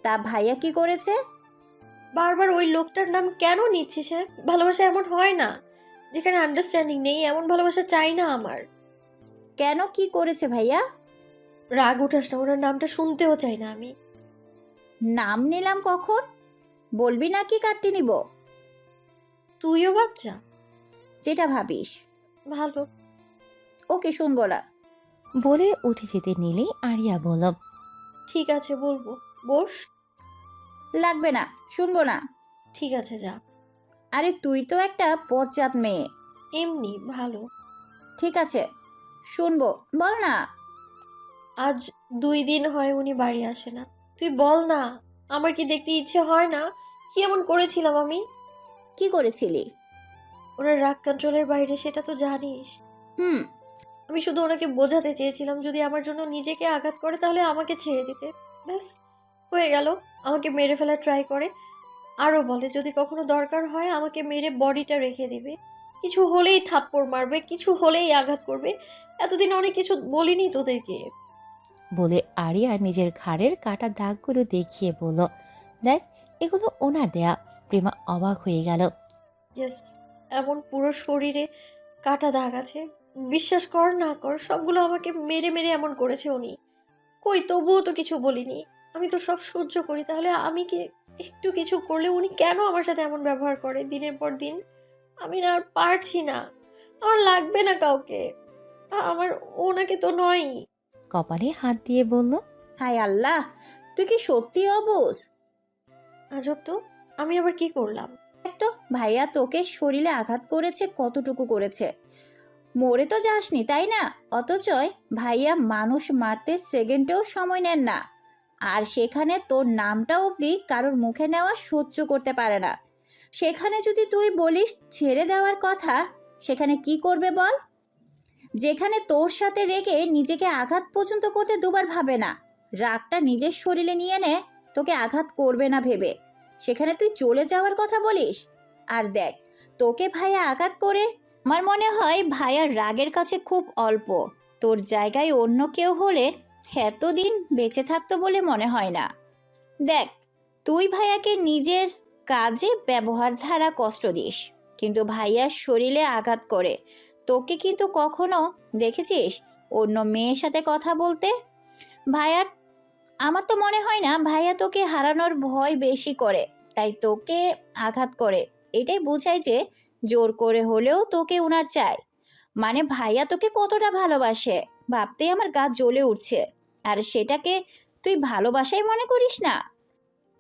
তা ভাইয়া কি করেছে? বারবার ওই লোকটার নাম কেন নিচ্ছিস? হ্যাঁ, ভালোবাসা এমন হয় না। যেখানে আন্ডারস্ট্যান্ডিং নেই, এমন ভালোবাসা চাই না আমার। কেন, কি করেছে ভাইয়া? রাগ উঠাস না, ওনার নামটা শুনতেও চাই না আমি। নাম নিলাম কখন? বলবি নাকি কাটতে নিব? তুইও বাচ্চা। যেটা ভাবিস। ভালো। ওকে, শুনবো না। বলে উঠে যেতে নিলেই আরিয়া বলল। ঠিক আছে বলবো, বস। লাগবে না, শুনবো না। ঠিক আছে যা। আরে তুই তো একটা বজ্জাত মেয়ে। এমনি ভালো। ঠিক আছে শুনবো, বল না। আজ 2 দিন হয় উনি বাড়ি আসে না। তুই বল না, আমার কি দেখতে ইচ্ছে হয় না? কি এমন করেছিলাম আমি? কি করেছিলি? ওনার রাগ কন্ট্রোলের বাইরে, সেটা তো জানিস। আমি শুধু ওনাকে বোঝাতে চেয়েছিলাম, যদি আমার জন্য নিজেকে আঘাত করে তাহলে আমাকে ছেড়ে দিতে। ব্যাস, হয়ে গেল। আমাকে মেরে ফেলার ট্রাই করে। আরও বলে যদি কখনো দরকার হয় আমাকে মেরে বডিটা রেখে দিবে। কিছু হলেই থাপ্পড় মারবে, কিছু হলেই আঘাত করবে। এতদিন অনেক কিছু বলিনি তোদেরকে। বলে আরিয়া নিজের ঘাড়ের কাটা দাগগুলো দেখিয়ে বলল, দেখ এগুলো ওনার দেয়া। প্রেমা অবাক হয়ে গেল। ইয়েস, এমন পুরো শরীরে কাটা দাগ আছে। বিশ্বাস কর না কর, সবগুলো আমাকে মেরে মেরে এমন করেছে উনি। কই, তবুও তো কিছু বলিনি। আমি তো সব সহ্য করি, তাহলে আমি কি একটু কিছু করলে উনি কেন আমার সাথে এমন ব্যবহার করে দিনের পর দিন? আমি না আর পারছি না। আমার লাগবে না কাউকে। আমার ওনাকে তো নয়। কপালে হাত দিয়ে বলল, হায় আল্লাহ, তুই কি সত্যি অবুঝ? আজব তো, আমি আবার কি করলাম? তো ভাইয়া তোকে শরীরে আঘাত করেছে, কতটুকু করেছে? মরে তো যাসনি তাই না? অথচই ভাইয়া মানুষ মারতে সেকেন্ডেও সময় নেন না, আর সেখানে তোর নামটা অবধি কারোর মুখে নেওয়া সহ্য করতে পারে না। সেখানে যদি তুই বলিস ছেড়ে দেওয়ার কথা, সেখানে কি করবে বল? যেখানে তোর সাথে রেগে নিজেকে আঘাত পর্যন্ত করতে দুবার ভাবে না, রাগটা নিজের শরীরে নিয়ে নে তোকে আঘাত করবে না ভেবে, সেখানে তুই চলে যাওয়ার কথা বলিস। আর দেখ, তোকে ভাইয়া আঘাত করে, আমার মনে হয় ভাইয়ার রাগের কাছে খুব অল্প। তোর জায়গায় অন্য কেউ হলে এতদিন বেঁচে থাকতো বলে মনে হয় না। দেখ, তুই ভাইয়াকে নিজের কাজে ব্যবহার দ্বারা কষ্ট দিস, কিন্তু ভাইয়ার শরীরে আঘাত করে তোকে কিন্তু কখনো দেখেছিস অন্য মেয়ের সাথে কথা বলতে? ভাইয়া, আমার তো মনে হয় না ভাইয়া তোকে হারানোর ভয় বেশি করে, তাই তোকে আঘাত করে। এটাই বোঝায় যে জোর করে হলেও তোকে উনার চাই। মানে ভাইয়া তোকে কতটা ভালোবাসে ভাবতেই আমার গা জ্বলে উঠছে। আর সেটাকে তুই ভালোবাসাই মনে করিস না?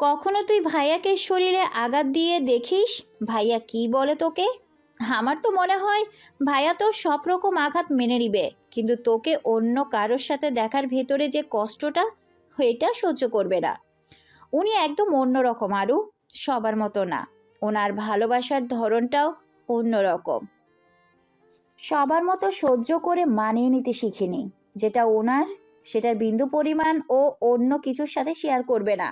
কখনো তুই ভাইয়াকে শরীরে আঘাত দিয়ে দেখিস ভাইয়া কি বলে তোকে? আমার তো মনে হয় ভাইয়া তোর সব রকম আঘাত মেনে নিবে, কিন্তু তোকে অন্য কারোর সাথে দেখার ভেতরে যে কষ্টটা, এটা সহ্য করবে না। উনি একদম অন্যরকম আরু, সবার মতো না। ওনার ভালোবাসার ধরনটাও অন্যরকম। সবার মতো সহ্য করে মানিয়ে নিতে শিখিনি। যেটা ওনার, সেটার বিন্দু পরিমাণ ও অন্য কিছুর সাথে শেয়ার করবে না।